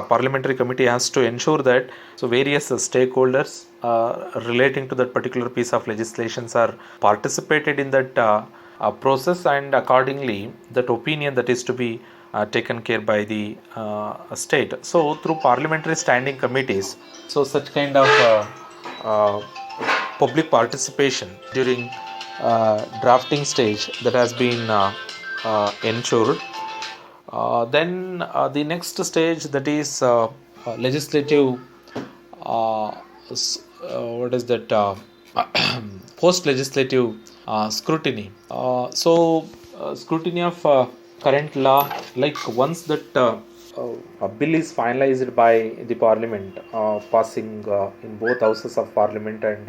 parliamentary committee has to ensure that so various stakeholders relating to that particular piece of legislations are participated in that process, and accordingly that opinion that is to be taken care by the state. So through parliamentary standing committees, so such kind of uh, public participation during drafting stage that has been ensured. Then the next stage, that is legislative, uh, what is that, post legislative scrutiny. Scrutiny of current law, like once that a bill is finalized by the parliament, passing in both houses of parliament, and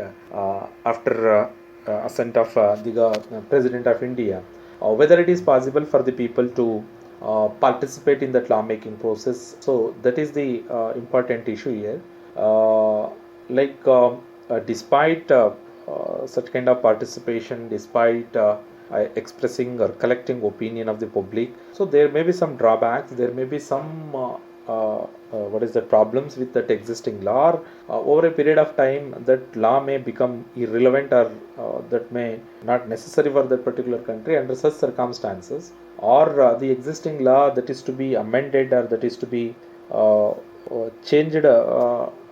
after assent of the president of India, whether it is possible for the people to participate in that lawmaking process. So that is the important issue here. Despite such kind of participation, despite expressing or collecting opinion of the public, so there may be some drawbacks, there may be some what is the problems with that existing law, or over a period of time that law may become irrelevant, or that may not necessary for that particular country. Under such circumstances, or the existing law that is to be amended, or that is to be changed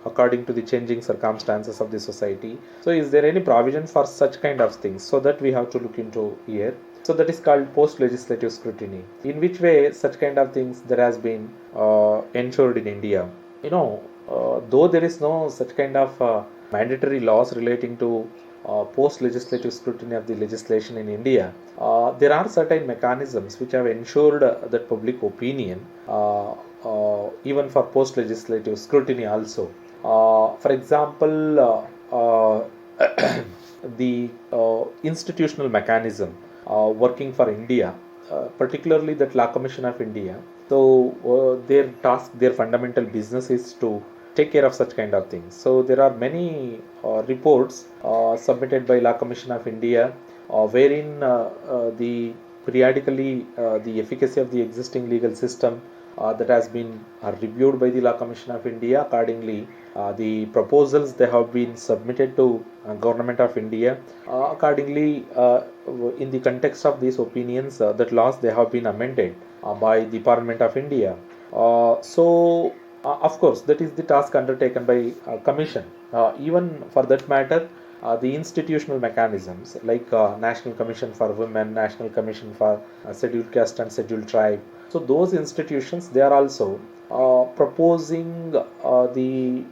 according to the changing circumstances of the society. So is there any provision for such kind of things? So that we have to look into here. So that is called post legislative scrutiny. In which way such kind of things that has been ensured in India. Though there is no such kind of mandatory laws relating to post legislative scrutiny of the legislation in India, there are certain mechanisms which have ensured that public opinion, even for post legislative scrutiny also. For example, the institutional mechanism working for India, particularly that Law Commission of India. So their task, their fundamental business is to take care of such kind of things. So there are many reports submitted by Law Commission of India, wherein the periodically the efficacy of the existing legal system that has been reviewed by the Law Commission of India. Accordingly, the proposals they have been submitted to Government of India. Accordingly, in the context of these opinions, that laws they have been amended by the Parliament of India. Of course, that is the task undertaken by Commission. Even for that matter, the institutional mechanisms like National Commission for Women, National Commission for Scheduled Caste and Scheduled Tribe. So those institutions, they are also proposing the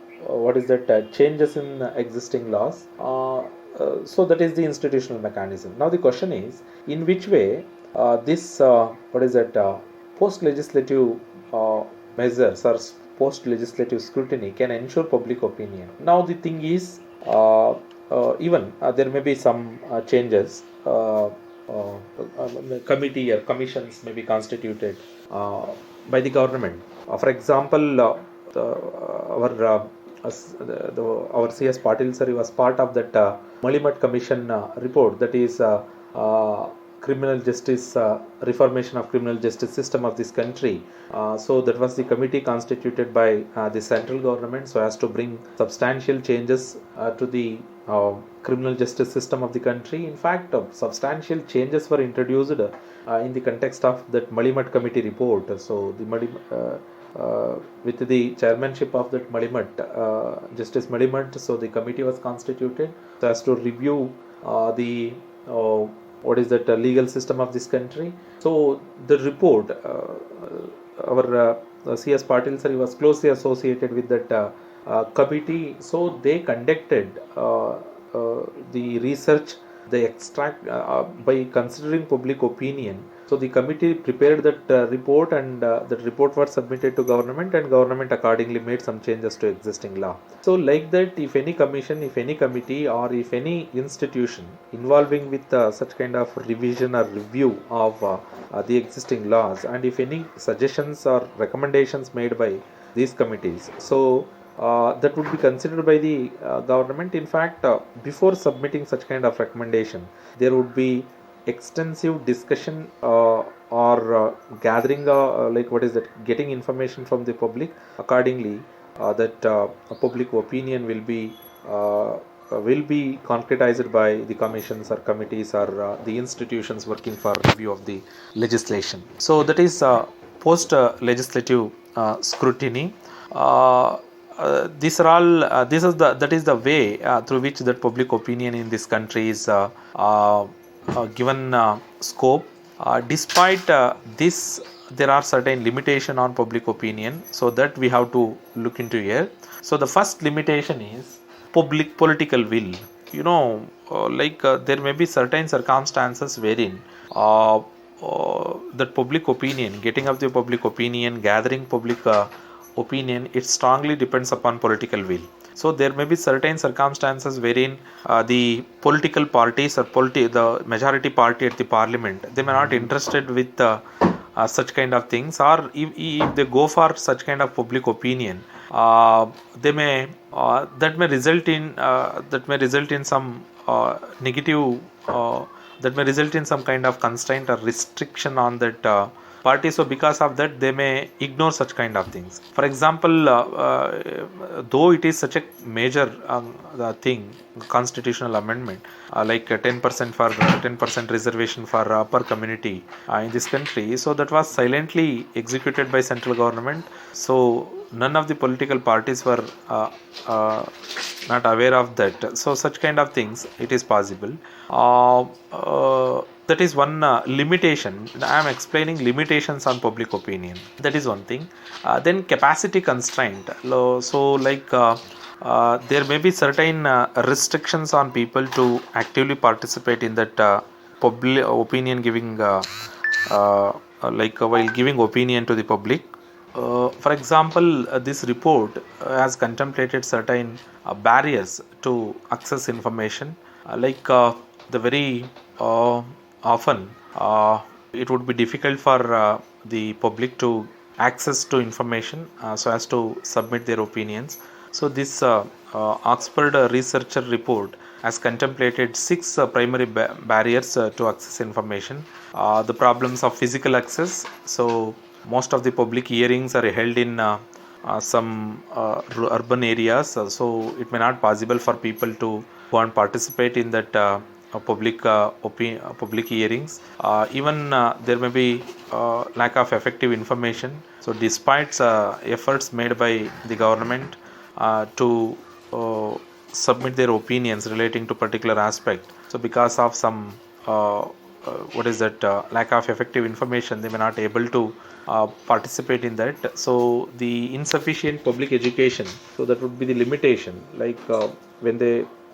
changes in existing laws. So that is the institutional mechanism. Now the question is, in which way this post legislative measures or post legislative scrutiny can ensure public opinion. Now the thing is, even there may be some changes. Committee or commissions may be constituted by the government. For example, our CS Patil sir was part of that Malimat Commission report, that is criminal justice, reformation of criminal justice system of this country. So that was the committee constituted by the central government, so as to bring substantial changes to the criminal justice system of the country. In fact, substantial changes were introduced in the context of that Malimat committee report. So the with the chairmanship of that Malimat, Justice Malimat, so the committee was constituted so as to review the legal system of this country. So the report, our CS Patil sir was closely associated with that committee. So they conducted the research, they extract by considering public opinion. So the committee prepared that report, and that report was submitted to government, and government accordingly made some changes to existing law. So like that, if any commission, if any committee, or if any institution involving with such kind of revision or review of the existing laws, and if any suggestions or recommendations made by these committees. So that would be considered by the government. In fact, before submitting such kind of recommendation, there would be extensive discussion or gathering like what is that, getting information from the public. Accordingly, that a public opinion will be concretized by the commissions or committees or the institutions working for review of the legislation. So that is post legislative scrutiny. These are all. That is the way through which that public opinion in this country is given scope. Despite this, there are certain limitation on public opinion, so that we have to look into here. So the first limitation is public political will. There may be certain circumstances wherein that public opinion, getting of the public opinion, gathering public opinion, it strongly depends upon political will. So there may be certain circumstances wherein the political parties or the majority party at the parliament, they may not interested with such kind of things, or if they go for such kind of public opinion, they may that may result in some negative, that may result in some kind of constraint or restriction on that party. So because of that, they may ignore such kind of things. For example, though it is such a major thing, constitutional amendment, like 10% for 10% reservation for upper community in this country, so that was silently executed by central government. So none of the political parties were not aware of that. So such kind of things, it is possible. That is one limitation. I am explaining limitations on public opinion. That is one thing. Then capacity constraint. So there may be certain restrictions on people to actively participate in that public opinion giving, while giving opinion to the public. For example, this report has contemplated certain barriers to access information, the very often it would be difficult for the public to access to information so as to submit their opinions. So this Oxford researcher report has contemplated 6 primary barriers to access information. The problems of physical access. So most of the public hearings are held in some urban areas, so it may not possible for people to go and participate in that public hearings. Even there may be lack of effective information. So despite efforts made by the government to submit their opinions relating to particular aspect, so because of some lack of effective information, they may not able to participate in that. So the insufficient public education, so that would be the limitation.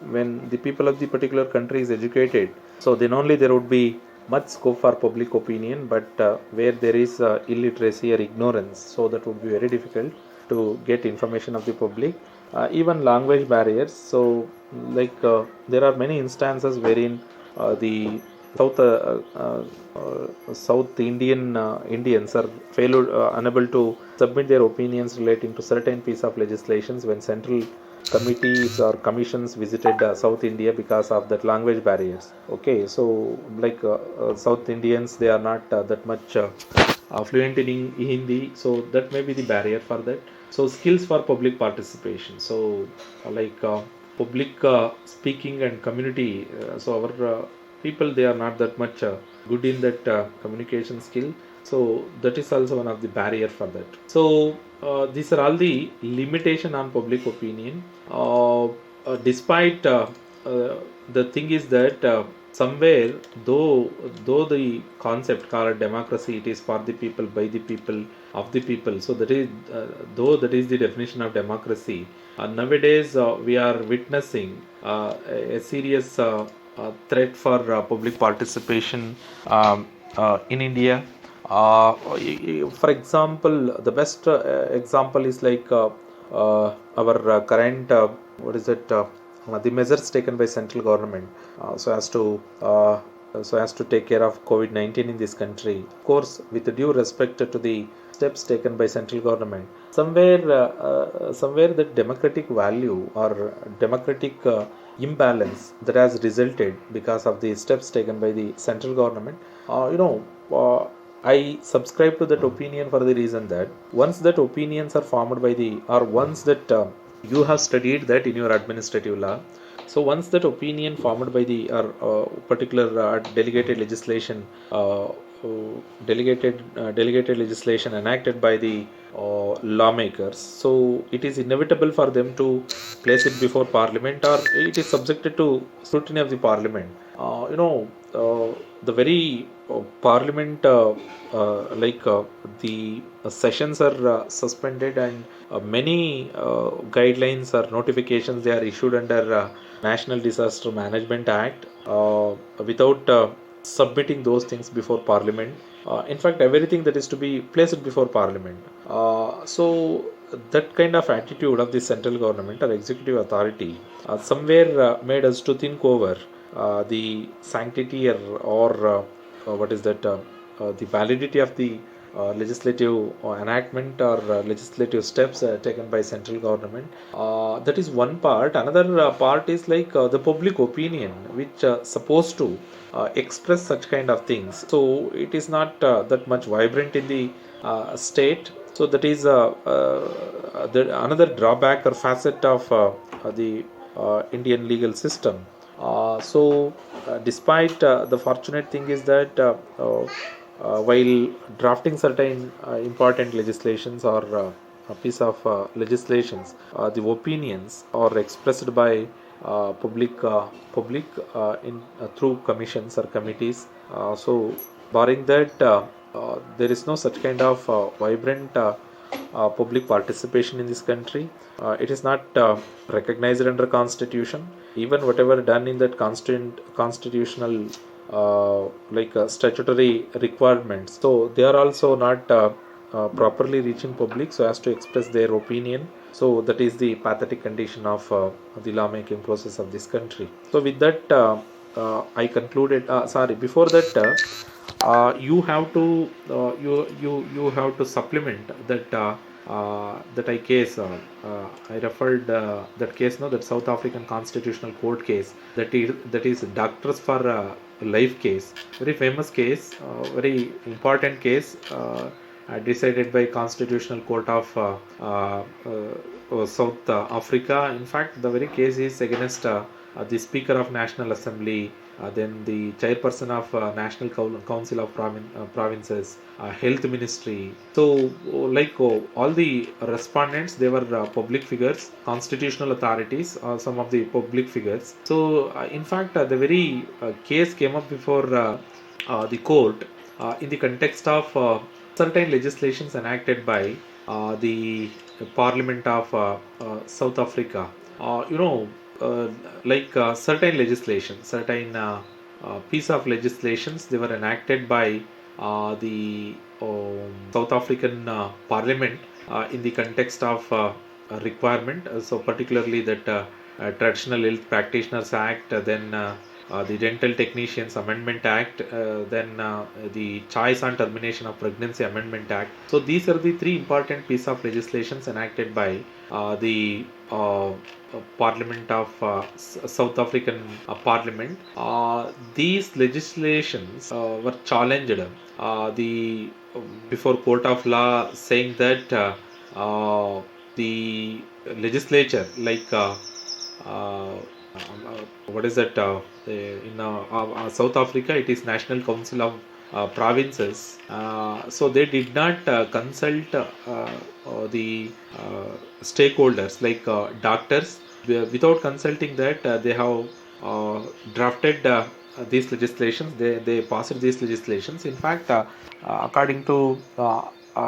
When the people of the particular country is educated, so then only there would be much scope for public opinion. But where there is illiteracy or ignorance, so that would be very difficult to get information of the public. Even language barriers. So there are many instances wherein the South Indian Indians are unable to submit their opinions relating to certain piece of legislations when central committees or commissions visited South India because of that language barriers. Okay, so South Indians, they are not that much fluent in Hindi, so that may be the barrier for that. So skills for public participation. So public speaking and community. So our people, they are not that much good in that communication skill. So that is also one of the barrier for that. So these are all the limitation on public opinion. Despite the thing is that somewhere, though the concept called democracy, it is for the people, by the people, of the people. So that is though that is the definition of democracy. Nowadays we are witnessing a serious threat for public participation in India. For example, the best example is our current the measures taken by central government so as to so as to take care of COVID-19 in this country. Of course, with due respect to the steps taken by central government, somewhere the democratic value or democratic imbalance that has resulted because of the steps taken by the central government. I subscribe to that opinion for the reason that once that opinions are formed by the, or once that you have studied that in your administrative law, so once that opinion formed by the or particular delegated legislation, delegated legislation enacted by the lawmakers, so it is inevitable for them to place it before parliament, or it is subjected to scrutiny of the parliament. The very parliament, the sessions are suspended, and many guidelines or notifications they are issued under National Disaster Management Act without submitting those things before parliament. In fact, everything that is to be placed before parliament. So that kind of attitude of the central government or executive authority somewhere made us to think over the sanctity or what is that the validity of the legislative enactment or legislative steps taken by central government. That is one part. Another part is like the public opinion, which supposed to express such kind of things. So it is not that much vibrant in the state. So that is another drawback or facet of the Indian legal system. Despite the fortunate thing is that while drafting certain important legislations or a piece of legislations, the opinions are expressed by public in through commissions or committees. Barring that, there is no such kind of vibrant public participation in this country. It is not recognized under constitution. Even whatever done in that constitutional statutory requirements, so they are also not properly reaching public so as to express their opinion. So that is the pathetic condition of the lawmaking process of this country. So with that, I concluded. Sorry, before that, you have to you have to supplement that. That I referred that case, no, that South African Constitutional Court case, that is Doctors for Life case, very famous case, very important case, decided by Constitutional Court of South Africa. In fact, the very case is against the Speaker of National Assembly, then the chairperson of National Council of Provinces, Health Ministry. So, all the respondents, they were public figures, constitutional authorities, some of the public figures. So, in fact, the very case came up before the court in the context of certain legislations enacted by the Parliament of South Africa. Certain legislation, certain piece of legislations, they were enacted by the South African Parliament in the context of requirement. So particularly that Traditional Health Practitioners Act, then the Dental Technicians Amendment Act, then the Choice on Termination of Pregnancy Amendment Act. So these are the three important pieces of legislations enacted by the Parliament of South African Parliament. These legislations were challenged the before court of law, saying that the legislature, what is that? In South Africa, it is National Council of Provinces. So they did not consult the stakeholders like doctors. Without consulting that, they have drafted these legislations. They passed these legislations. In fact, according to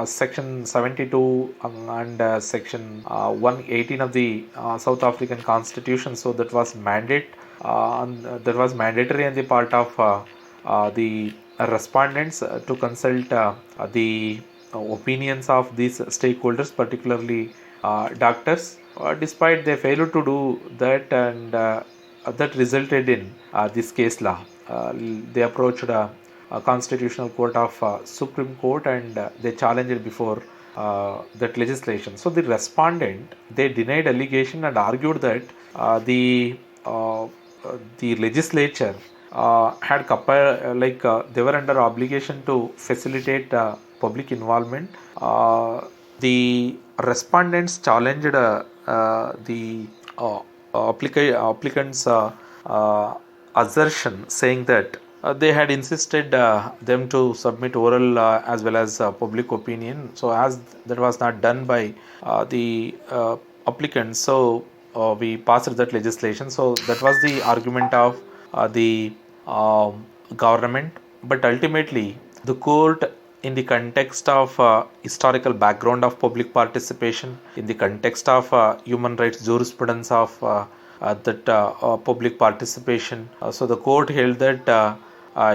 Section 72 and Section 118 of the South African Constitution, so that was mandate. That was mandatory on the part of the respondents to consult the opinions of these stakeholders, particularly doctors. Despite they failed to do that, and that resulted in this case law. They approached a constitutional court of Supreme Court, and they challenged it before that legislation. So the respondent, they denied allegation and argued that the legislature had they were under obligation to facilitate public involvement. The respondents challenged the applicants' assertion, saying that they had insisted them to submit oral as well as public opinion. So, as that was not done by the applicants, so we passed that legislation. So, that was the argument of the government. But ultimately, the court, in the context of historical background of public participation, in the context of human rights jurisprudence of that public participation, so the court held that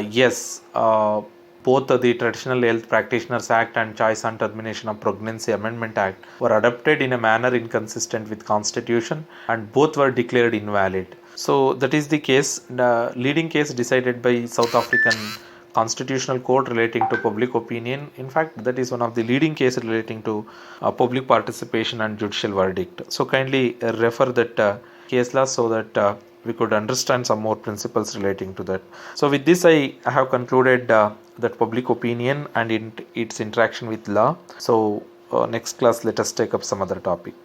yes, both the Traditional Health Practitioners Act and Choice and Termination of Pregnancy Amendment Act were adopted in a manner inconsistent with Constitution, and both were declared invalid. So that is the case, the leading case decided by South African Constitutional Court relating to public opinion. In fact, that is one of the leading cases relating to public participation and judicial verdict. So kindly refer that case law so that we could understand some more principles relating to that. So with this, I have concluded that public opinion and its interaction with law. So next class, let us take up some other topic.